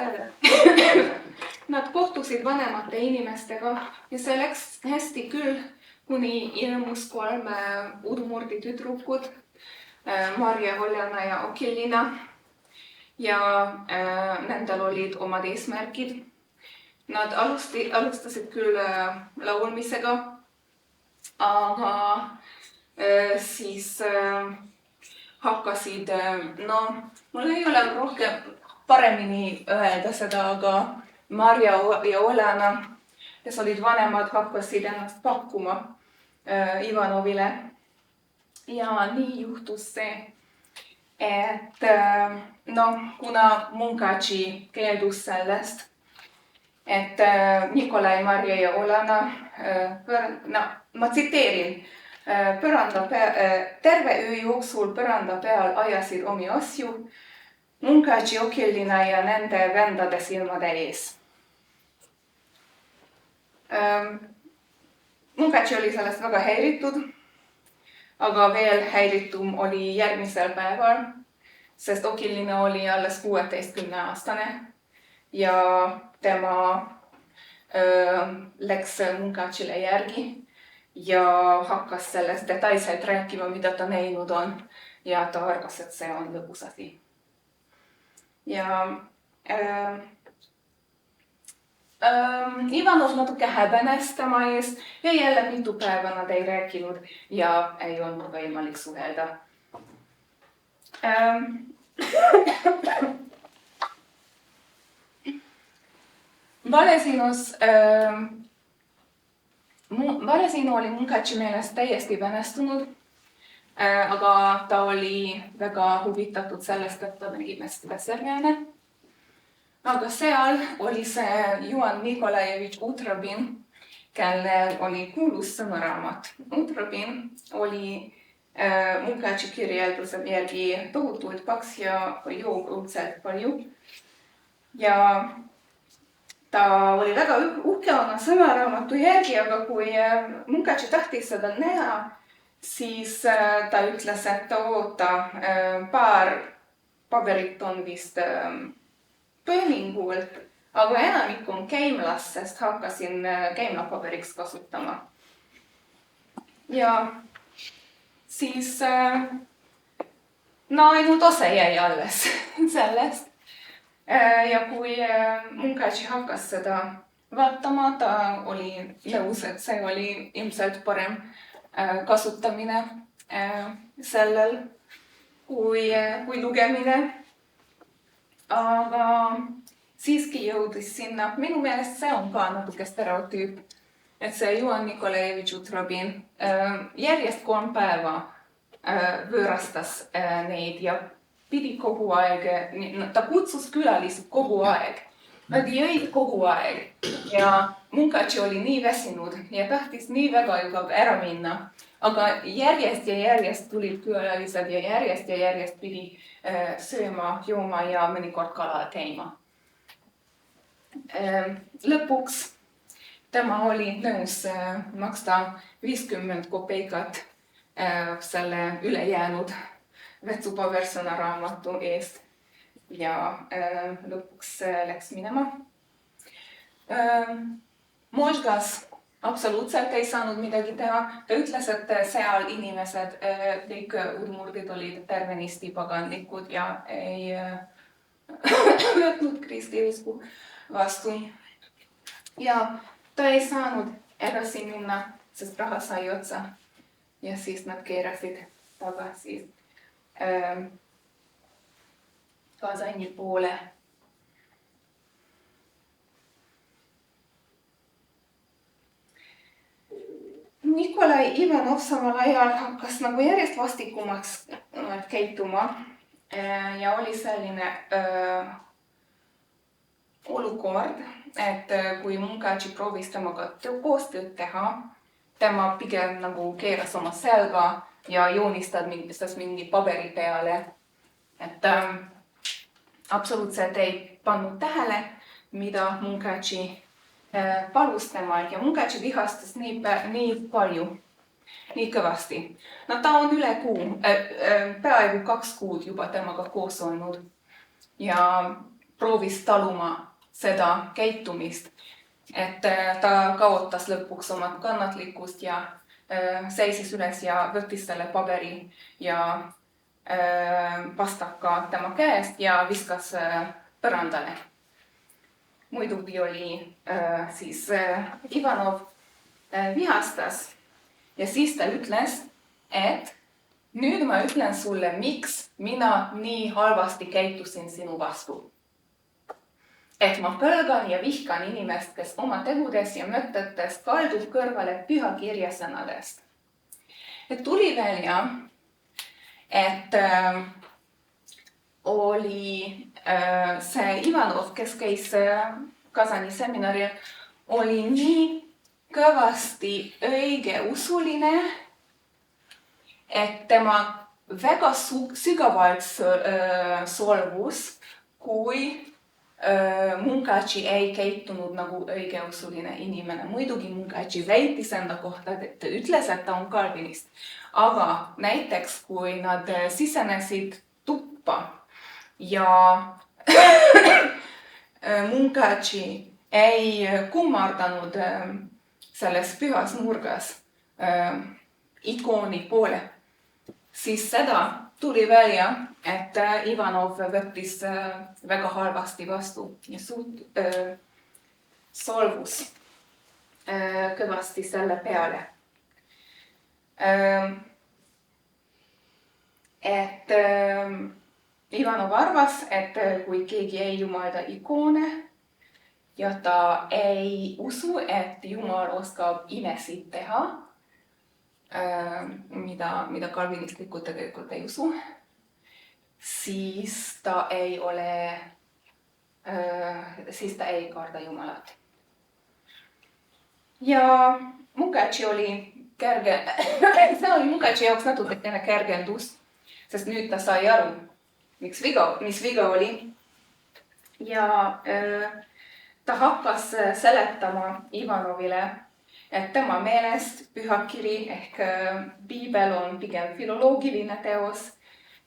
nad kohtusid vanemate inimestega ja see läks hästi küll, kuni ilmus 3 udmurdi tüdrukud, Marja, Oljana ja Okilina. Ja nendel olid omad eesmärgid. Nad alustasid küll laulmisega, aga siis hakkasid, mul ei ole rohkem paremini öelda seda, aga Marja ja Olena, kes olid vanemad, hakkasid ennast pakkuma Ivanovile. Ja nii juhtus see, et kuna Munkaci keeldus sellest, et Nikolai, Marja ja Olena, ma tsiteerin, terve öö jooksul põranda peal ajasid omi asju Munkaci Okilina ja nende vendade silmade ees. Munkaci oli sellest väga häiritud, aga veel häiritum oli järgmisel päeval, sest Okilina oli alles 16-aastane ja tema läks Munkacile järgi ja hakkas sellest detailselt rääkima, mida ta näinud on ja ta arvas, et see on lõbus asi. Ja Ivanov natuke häbenes tema ees ja jälle mitu päeva nad ei rääkinud ja ei olnud võimalik suhelda. Valesinu oli Munkaci meelest täiesti venestunud, aga ta oli väga huvitatud sellest, et ta nägi Veserjane. Aga seal oli see Juhan Nikolajevitš Utrobin, kellel oli kuulus sõnaraamat. Utrobin oli Munkaci kirjelduse järgi tohutult paks ja joog õudselt palju. Ja ta oli väga uhke oma sõnaraamatu järgi, aga kui Munkaci tahtis seda näha, siis ta ütles, et oota, paar paberit on vist pööningult, aga enamik on keimlas, sest hakkasin keimlapaberiks kasutama. Ja siis ainult osa jäi alles sellest. Ja kui Munkaci hakkas seda vaatama, ta oli nõus, et see oli ilmselt parem kasutamine sellel kui lugemine. Aga siiski jõudis sinna. Minu meelest see on ka natuke stereotüüp, et see Juhan Nikolajevitš Utrobin järjest 3 päeva võõrastas neid ja pidi kogu aeg, ta kutsus külalisi kogu aeg. Nad jõid kogu aeg ja Munkaci oli nii väsinud ja tahtis nii väga juba ära minna. Aga järjest ja järjest tulid külalised ja järjest pidi sööma, jooma ja mõnikord kala käima. Lõpuks tema oli nõus maksta 50 kopeikat selle ülejäänud vetsupabersõnaraamatu eest ja lõpuks läks minema. Možgas absoluutselt ei saanud midagi teha. Ta ütles, et seal inimesed, kõik udmurdid olid tervenisti paganlikud ja ei võtnud kristiusku vastu. Ja ta ei saanud edasi minna, sest raha sai otsa. Ja siis nad keerasid tagasi Kasani poole. Nikolai Ivanov samal ajal hakkas nagu järjest vastikumaks käituma ja oli selline olukord, et kui Munkaci proovis temaga koostööd teha, tema pigem nagu keeras oma selga ja joonistas mingi paberi peale, et absoluutselt ei pannud tähele, mida Munkaci palus temal ja Munkaci vihastas nii palju, nii kõvasti. No ta on üle peaaegu 2 kuud juba temaga koos olnud ja proovis taluma seda käitumist, et ta kaotas lõpuks oma kannatlikkust ja seisis üles ja võttis selle paberi ja pastaka tema käest ja viskas põrandale. Muidugi oli siis Ivanov vihastas ja siis ta ütles, et nüüd ma ütlen sulle, miks mina nii halvasti käitusin sinu vastu. et ma põlgan ja vihkan inimest, kes oma tegudes ja mõtetes kaldub kõrvale püha kirja sõnadest. Et tuli välja, et oli see Ivanov, kes käis Kasani seminaril, oli nii kõvasti õigeusuline, et tema väga sügavalt solvus, kui Munkachi ei käitunud nagu õigeusuline inimene. Muidugi Munkachi väitis enda kohta, et ütles, et ta on kalvinist. Aga näiteks, kui nad sisenesid tuppa ja Munkachi ei kummardanud selles pühas nurgas ikooni poole, siis seda tuli välja, et Ivanov võttis väga halvasti vastu ja solvus kõvasti selle peale. Et Ivanov arvas, et kui keegi ei jumalda ikoone ja ta ei usu, et Jumal oskab imesid teha, mida kalvinistlikud tegelikult ei usu, siis ta ei karda Jumalat. Ja Munkachi oli kerge, see oli Munkachi jaoks natukene kergendus, sest nüüd ta sai aru, mis viga oli. Ja ta hakkas seletama Ivanovile, et tema meelest pühakiri ehk piibel on pigem filoloogiline teos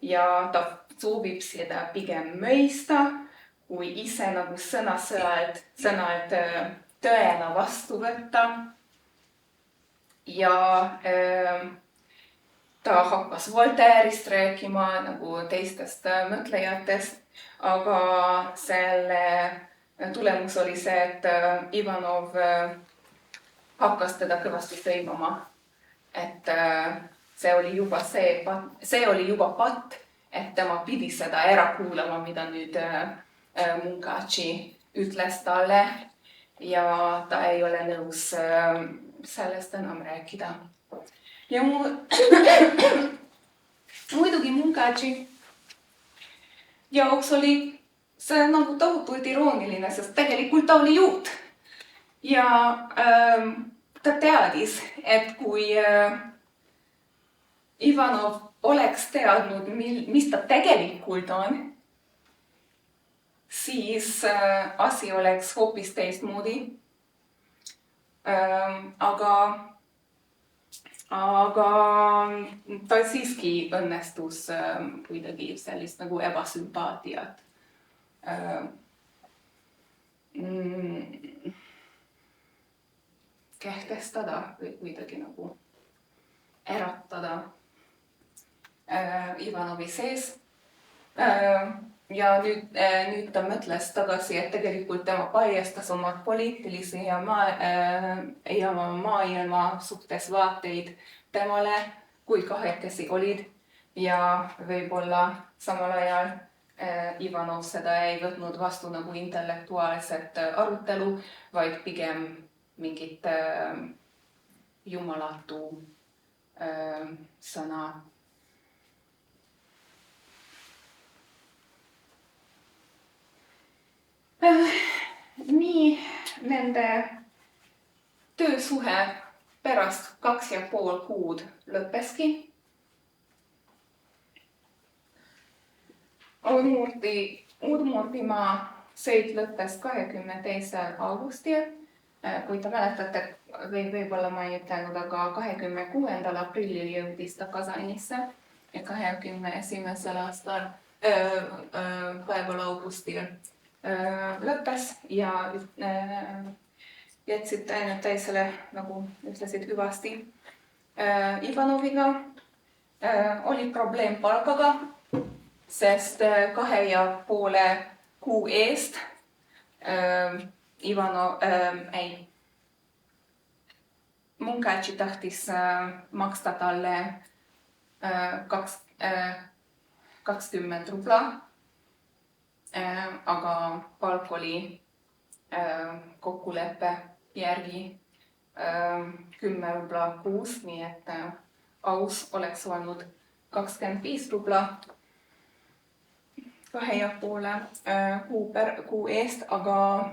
ja ta soovib seda pigem mõista, kui ise nagu sõnalt tõena vastu võtta. Ja ta hakkas Voltaire'ist rääkima nagu teistest mõtlejatest, aga selle tulemus oli see, et Ivanov hakkas teda kõvasti sõimama, et see oli juba patt, et tema pidi seda ära kuulama, mida nüüd Munkachi ütles talle ja ta ei ole nõus sellest enam rääkida. Ja muidugi Munkachi jaoks oli see nagu tohutult irooniline, sest tegelikult ta oli juut. Ja ta teadis, et kui Ivanov oleks teadnud, mis ta tegelikult on, siis asi oleks hoopis teistmoodi. Aga ta siiski õnnestus kuidagi sellist nagu ebasümpaatiat kehtestada või kuidagi nagu äratada Ivanovi sees. Ja nüüd ta mõtles tagasi, et tegelikult tema paljastas oma poliitilisi ja maailma suhtes vaateid temale, kui kahekesi olid. Ja võib-olla samal ajal Ivanov seda ei võtnud vastu nagu intellektuaalset arutelu, vaid pigem mingit jumalatu sõna. Nii nende töösuhe pärast 2,5 kuud lõppeski. Udmurtimaa sõit lõppes 22. augustil. Kui te mäletate, võib-olla ma ei ütelnud, aga 26. aprillil jõudis ta Kasanisse ja 21. aastal päeval augustil lõppes ja jätsid ainult teisele, nagu ütlesid, hüvasti. Ivanoviga oli probleem palkaga, sest 2,5 kuu eest Munkachi tahtis maksta talle 20 rubla, aga palk oli kokkuleppe järgi 10 rubla kuus, nii et aus oleks olnud 25 rubla 2,5 kuu eest, aga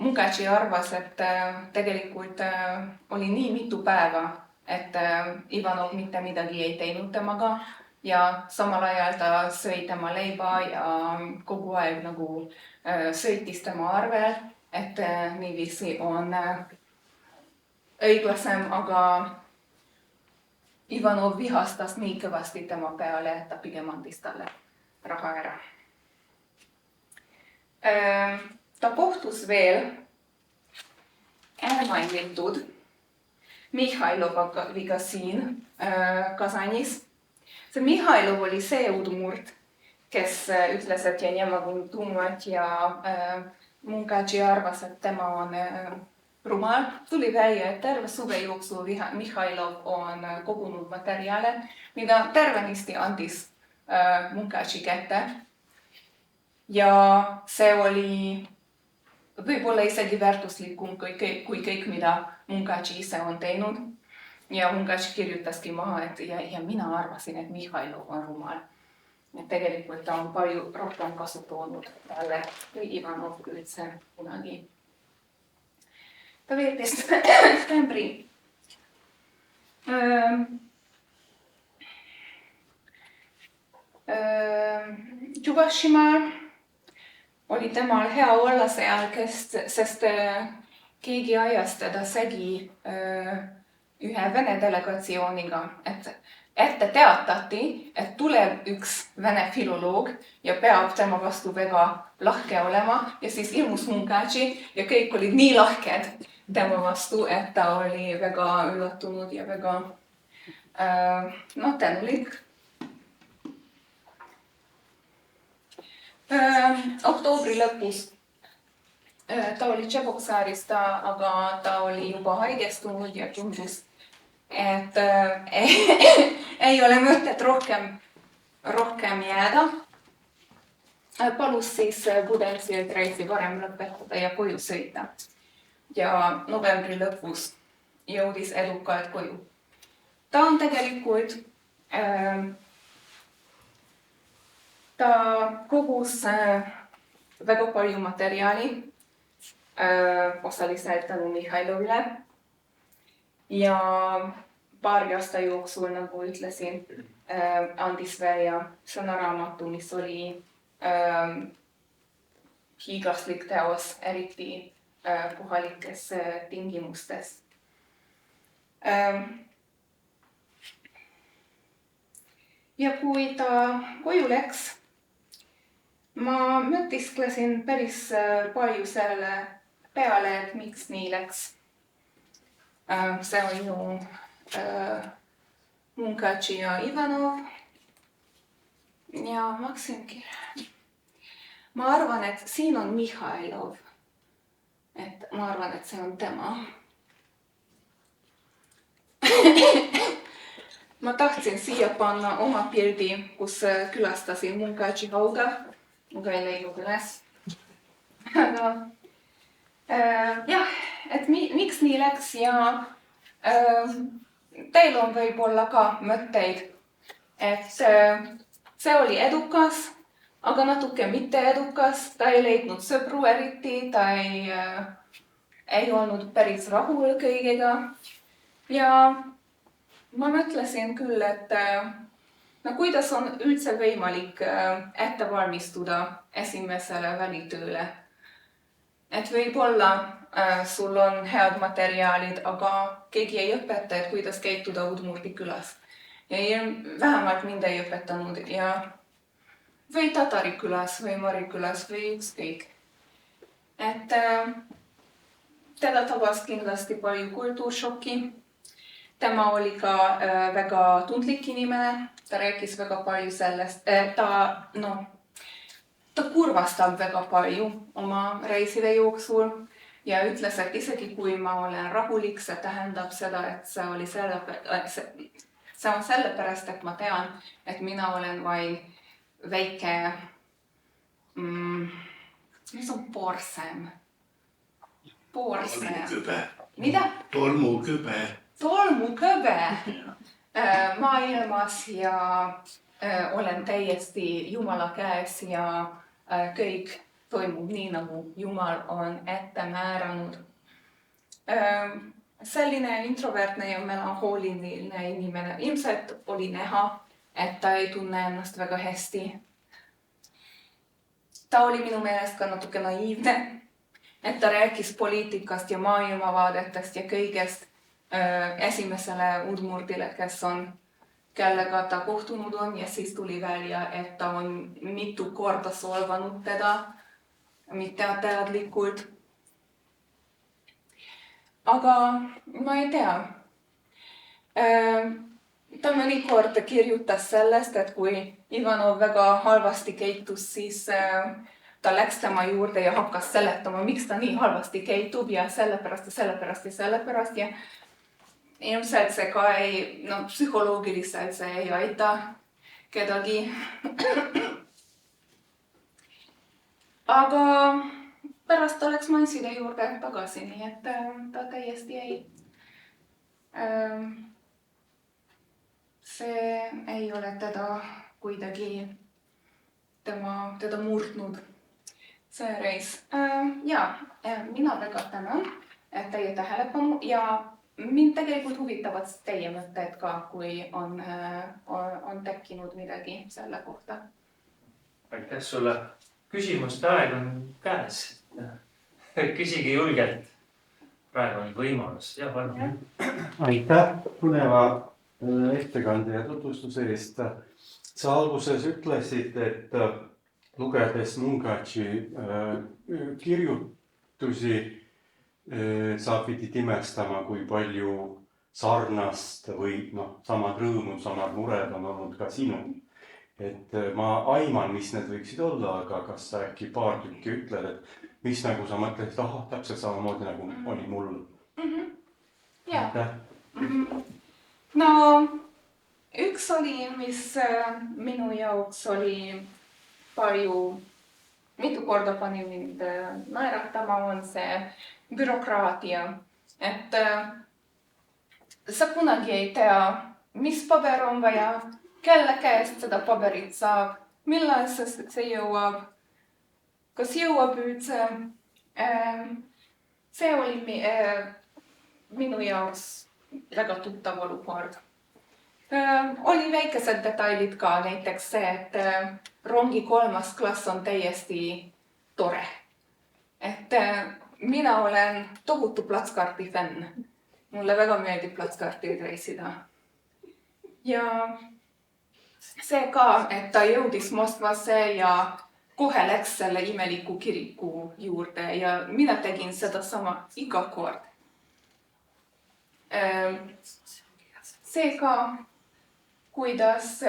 Munkachi arvas, et tegelikult oli nii mitu päeva, et Ivanov mitte midagi ei teinud temaga ja samal ajal ta sõi tema leiba ja kogu aeg nagu sõitis tema arvel, et niiviisi on õiglasem, aga Ivanov vihastas nii kõvasti tema peale, et ta pigem andis talle raha ära. Ta kohtus veel äärmainitud Mihhailoviga siin Kasanis. See Mihhailov oli see udmurt, kes ütles, et ja nie mogę dumać ja Munkachi arvas, et tema on rumal. Tuli välja, et terve suve jooksul Mihhailov on kogunud materjale, mida tervenisti andis Munkachi kätte. Ja see oli võib-olla isegi väärtuslikum kui kõik, mida Munkachi ise on teinud. Ja Munkachi kirjutaski maha, et ja mina arvasin, et Mihhailov on rumal. Et tegelikult ta on palju rohkem kasu toonud talle kui Ivanov üldse kunagi. Ta veetis septembri Tšuvašimaal. Oli temal hea olla seal, sest keegi ajas teda segi ühe Vene delegatsiooniga, et ette teatati, et tuleb üks Vene filoloog ja peab tema vastu väga lahke olema ja siis ilmus Munkachi ja kõik olid nii lahked tema vastu, et ta oli väga üllatunud ja väga tänulik. Oktoobri lõpus ta oli Tšeboksaaris, aga ta oli juba haigestunud ja tundus, et ei ole mõtet rohkem jääda. Palus siis Budensilt reisi varem lõpetada ja koju sõita. Ja novembri lõpus jõudis edukalt koju. Ta on tegelikult ta kogus väga palju materjali osaliselt tänu Mihhailovile ja paari aasta jooksul, nagu ütlesin, andis välja sõnaraamatu, mis oli hiiglaslik teos, eriti kohalikes tingimustes. Ja kui ta koju läks, ma mõtisklesin päris palju selle peale, et miks nii läks. See on ju Munkachi ja Ivanov. Ja ma hakkasingi. Ma arvan, et siin on Mihhailov. Et ma arvan, et see on tema. Ma tahtsin siia panna oma pildi, kus külastasin Munkachi hauda. Aga ei leidnud üles. Aga jah, et miks nii läks ja teil on võib-olla ka mõtteid, et see oli edukas, aga natuke mitte edukas. Ta ei leidnud sõpru eriti, ta ei olnud päris rahul kõigega. Ja ma mõtlesin küll, et kuidas on üldse võimalik ette valmistuda esimesele välitööle. Et võib-olla sul on head materjalid, aga keegi ei õpeta, et kuidas käituda Udmurti külas. Ja vähemalt mind ei õpetanud ja või Tatari külas või Mari külas või ükskõik. Et teda tabas kindlasti palju kultuuršokki. Tema oli ka väga tundlik inimene. Ta rääkis väga palju sellest. Ta kurvastab väga palju oma reiside jooksul ja ütles, et isegi kui ma olen rahulik, see tähendab seda, et see on sellepärast, et ma tean, et mina olen vaid väike Mis on porsem? Porsem. Tolmukõbe. Mida? Tolmukõbe. Tolmukõbe maailmas ja olen täiesti Jumala käes ja kõik toimub nii, nagu Jumal on ette määranud. Selline introvertne ja melanhooliline inimene ilmselt oli näha, et ta ei tunne ennast väga hästi. Ta oli minu meelest ka natuke naiivne, et ta rääkis poliitikast ja maailmavaadetest ja kõigest esimesele Udmurtile, kellega ta kohtunud on ja siis tuli välja, et ta on mitu korda solvanud teda, mitte teadlikult. Aga ma ei tea. Ta mõnikord kirjutas sellest, et kui Ivanov väga halvasti keitus, siis ta läks tema juurde ja hakkas seletama, miks ta nii halvasti keitub ja sellepärast. Ja ilmselt see ka ei, psühholoogiliselt see ei aita kedagi. Aga pärast läks Manside juurde tagasi, nii et ta täiesti ei. See ei ole teda kuidagi teda murdnud, see reis. Mina väga tänan teie tähelepanu ja mind tegelikult huvitavad teie mõtted ka, kui on tekkinud midagi selle kohta. Aitäh sulle. Küsimuste aeg on käes. Küsige julgelt. Praegu on võimalus. Ja, palun. Aitäh põneva ettekande ja tutvustuse eest. Sa alguses ütlesid, et lugedes Mungatši kirjutusi sa pidid imestama, kui palju sarnast või samad rõõmud, samad mured on olnud ka sinul. Et ma aiman, mis need võiksid olla, aga kas sa äkki paar tükki ütled, et mis nagu sa mõtlesid, täpselt samamoodi nagu oli mul? Jaa. No üks oli, mis minu jaoks oli mitu korda pani mind naeratama, on see bürokraatia. Et sa kunagi ei tea, mis paber on vaja, kelle käest seda paberit saab, millal see jõuab, kas jõuab üldse. See oli minu jaoks väga tuttav olukord. Oli väikesed detailid ka, näiteks see, et rongi 3. klass on täiesti tore. Et mina olen tohutu platskaarti fänn. Mulle väga meeldib platskaartid reisida. Ja see ka, et ta jõudis Moskvasse ja kohe läks selle imeliku kiriku juurde ja mina tegin seda sama iga kord. See ka, kuidas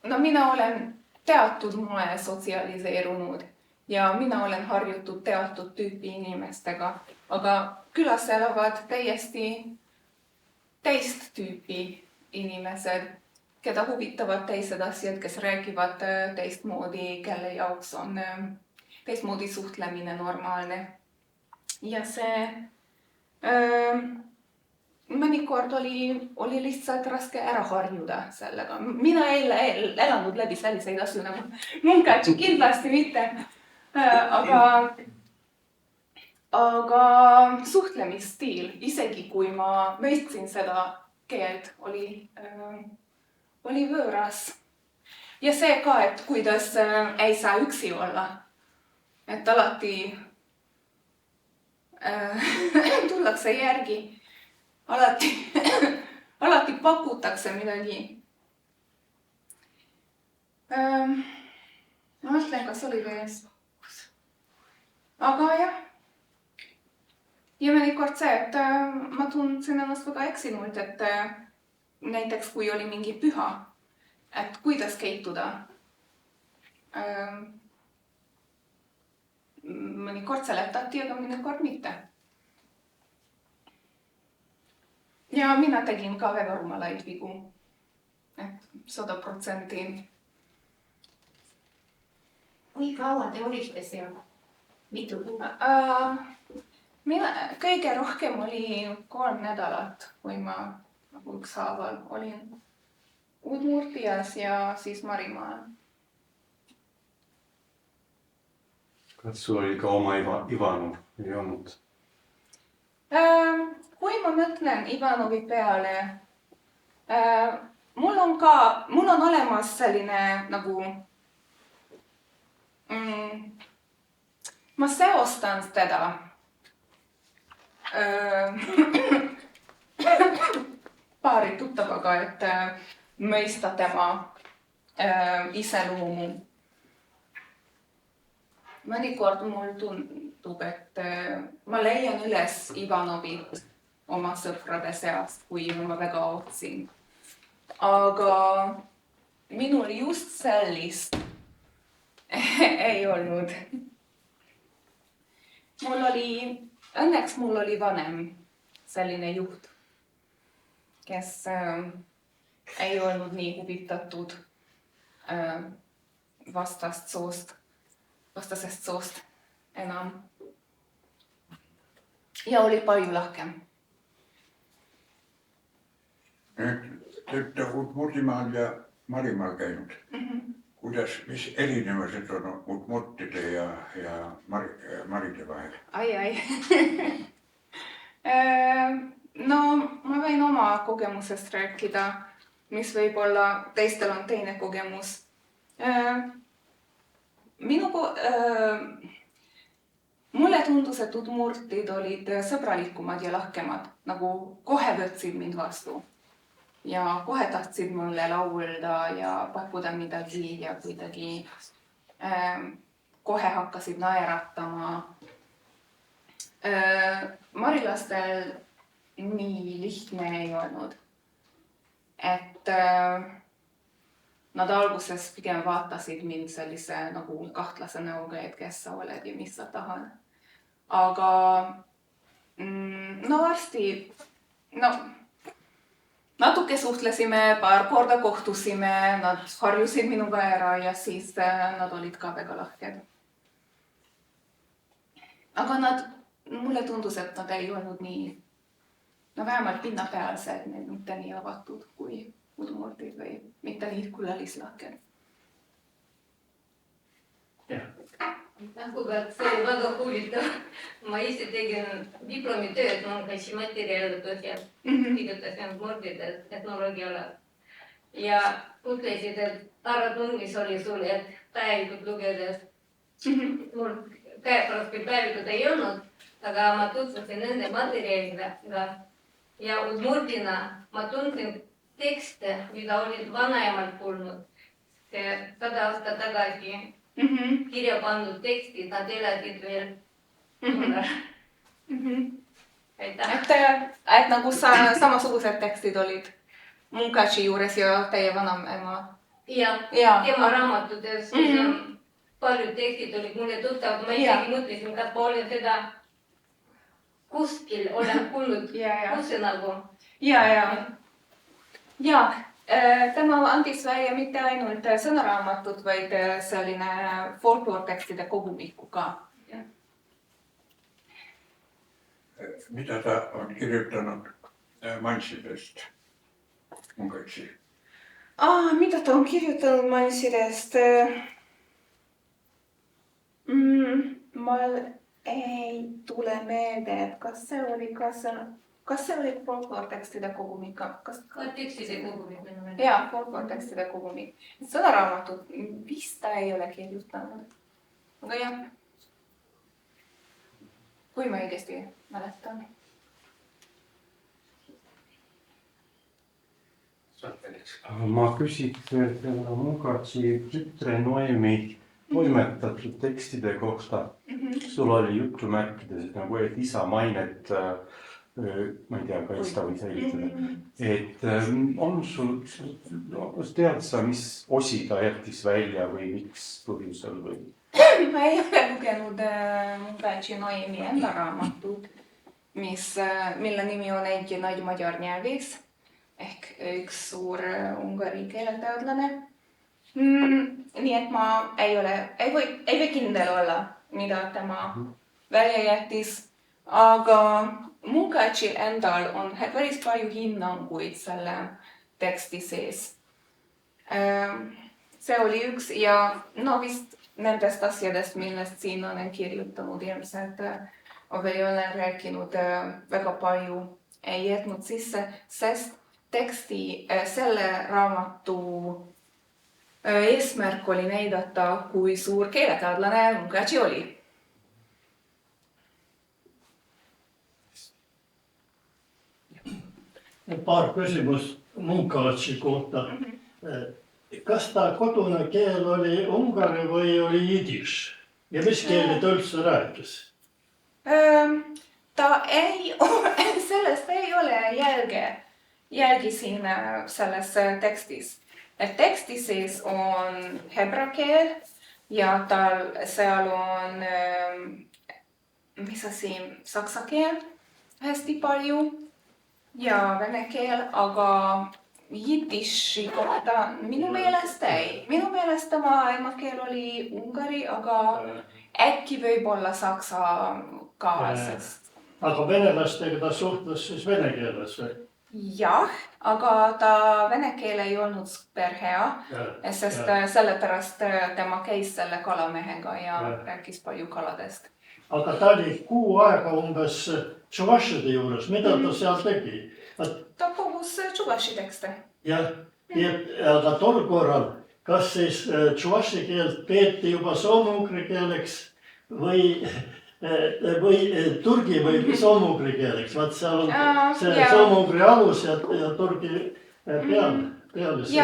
mina olen teatud moel sotsialiseerunud ja mina olen harjutud teatud tüüpi inimestega, aga külas elavad täiesti teist tüüpi inimesed, keda huvitavad teised asjad, kes räägivad teistmoodi, kelle jaoks on teistmoodi suhtlemine normaalne. Ja see mõnikord oli lihtsalt raske ära harjuda sellega. Mina ei elanud läbi selliseid asju nagu Mungatši, kindlasti mitte. Aga suhtlemisstiil, isegi kui ma mõistsin seda keelt, oli võõras. Ja see ka, et kuidas ei saa üksi olla. Et alati tullakse järgi. Alati pakutakse midagi. Ma mõtlen, kas oli veel. Aga jah. Ja mõnikord see, et ma tundsin ennast väga eksinult, et näiteks kui oli mingi püha, et kuidas keituda. Mõnikord seletati, aga mõnikord mitte. Ja mina tegin ka väga rumalaid vigu. 100%. Kui kaua te olite seal? Mitu kuud? Kõige rohkem oli 3 nädalat, kui ma nagu ükshaaval olin Udmurtias ja siis Marimaal. kas sul oli ka oma Ivanov või olnud? Kui ma mõtlen Ivanovi peale, mul on olemas selline nagu, ma seostan teda paari tuttavaga, et mõista tema iseloomu. Mõnikord mul tundub, et ma leian üles Ivanovit oma sõprade seast, kui ma väga otsin. Aga minul just sellist ei olnud. Õnneks mul oli vanem selline juht, kes ei olnud nii huvitatud vastasest soost enam. Ja oli palju lahkem. Nüüd te olete Udmurtimaal ja Marimaal käinud. Mis erinevused on Udmurtide ja Maride vahel? Ai. No ma võin oma kogemusest rääkida, mis võib-olla teistel on teine kogemus. Mulle tundus, et udmurtid olid sõbralikumad ja lahkemad, nagu kohe võtsid mind vastu. Ja kohe tahtsid mulle laulda ja pakkuda midagi ja kuidagi kohe hakkasid naeratama. Marilastel nii lihtne ei olnud. Et nad alguses pigem vaatasid mind sellise nagu kahtlase näoga, et kes sa oled ja mis sa tahad. Aga varsti, natuke suhtlesime, paar korda kohtusime, nad harjusid minuga ära ja siis nad olid ka väga lahked. Aga mulle tundus, et nad ei olnud nii, vähemalt pinnapealsed, mitte nii avatud kui udmurtid või mitte nii külalislahked. Kuivõrd see oli väga huvitav. Ma ise tegin diplomitööd materjalide põhjal. Kirjutasin udmurtide etnoloogiale. Ja mõtlesid, et äratundis oli sul, et päevikud lugedes. Mul käepärast küll päevikud ei olnud, aga ma tutvusin nende materjalidega. Ja udmurtina ma tundsin tekste, mida olid vanaemalt kuulnud. 100 aastat tagasi kirja pandud tekstid, nad elasid veel. Et nagu samasugused tekstid olid Munkachi juures ja teie vanaema. Ja tema raamatutes paljud tekstid olid mulle tuttavad. Ma isegi mõtlesin, kas ma olen seda kuskil olen kuulnud. Kus see nagu? Ja, tema andis välja mitte ainult sõnaraamatut, vaid selline folkloortekstide kogumikku ka. Mida ta on kirjutanud Mansidest? Munkachi. Mida ta on kirjutanud Mansidest? Mal ei tule meelde, et kas see oli folkloortekstide kogumik? Tekstide kogumik. Jaa, folkloortekstide kogumik. Sõnaraamatut vist ta ei ole kirjutanud. Aga jah, kui ma õigesti mäletan. Ma küsiks veel selle Munkachi tütre Noemi toimetatud tekstide kohta. Sul oli jutumärkides nagu, et isa mainet, ma ei tea, kaitsta või säilitada. Et on sul, tead sa, mis osi ta jättis välja või miks põhjusel või? Ma ei ole lugenud Munkachi Noemi enda raamatut, mille nimi on Enti Naid Madjar Njäävis ehk üks suur ungari keeleteadlane. Nii et ma ei või kindel olla, mida tema välja jättis, aga Munkachil endal on päris palju hinnanguid selle teksti sees. See oli üks ja no vist nendest asjadest, millest siin olen kirjutanud ilmselt või olen rääkinud väga palju ei jätnud sisse, sest teksti selle raamatu eesmärk oli näidata, kui suur keeleteadlane Munkachi oli. Paar küsimust Munkachi kohta. Kas ta kodune keel oli ungari või oli jidiš? Ja mis keeli ta üldse rääkis? Sellest ei ole jälgi siin selles tekstis. Teksti sees on hebra keel ja seal on saksa keel hästi palju ja vene keel, aga jidiši kohta minu meelest ei. Minu meelest tema emakeel oli ungari, aga äkki võib-olla saksa ka, sest... Aga venelastega ta suhtles siis vene keeles või? Jah, aga ta vene keel ei olnud super hea, sest sellepärast tema käis selle kalamehega ja rääkis palju kaladest. Aga ta oli kuu aega umbes tšuvašide juures, mida ta seal tegi? Ta kogus tšuvaši tekste. Jah, aga tol korral, kas siis tšuvaši keelt peeti juba soome-ugri keeleks või turgi või soome-ugri keeleks? Vaat seal on see soome-ugri alus ja turgi peale see.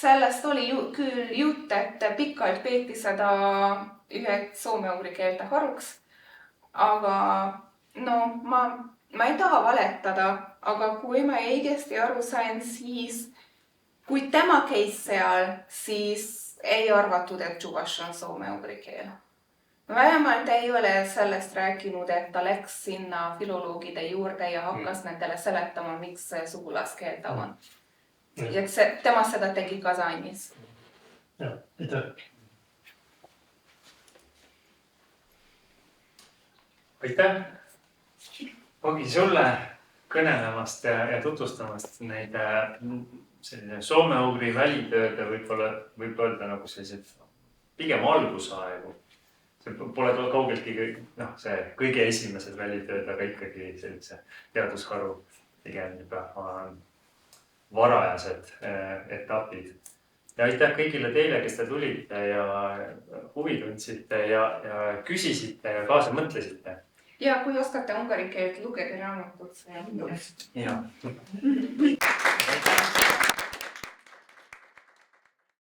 Sellest oli küll jutt, et pikalt peeti seda ühe soome-ugri keelte haruks. Aga no ma ei taha valetada, aga kui ma õigesti aru sain, siis kui tema käis seal, siis ei arvatud, et tšuvaš on soome-ugri keel. Vähemalt ei ole sellest rääkinud, et ta läks sinna filoloogide juurde ja hakkas nendele seletama, miks see sugulaskeel ta on. Ja tema seda tegi Kazanis. Jah, aitäh. Aitäh, Ogi, sulle kõnelemast ja tutvustamast neid soome-ugri välitööde võib öelda nagu sellised pigem algusaegu. See pole kaugeltki kõige esimesed välitööd, aga ikkagi sellise teadusharu pigem varajased etapid. Ja aitäh kõigile teile, kes te tulite ja huvi tundsite ja küsisite ja kaasa mõtlesite. Ja kui oskate ungari keelt, lugege raamatut. Ja.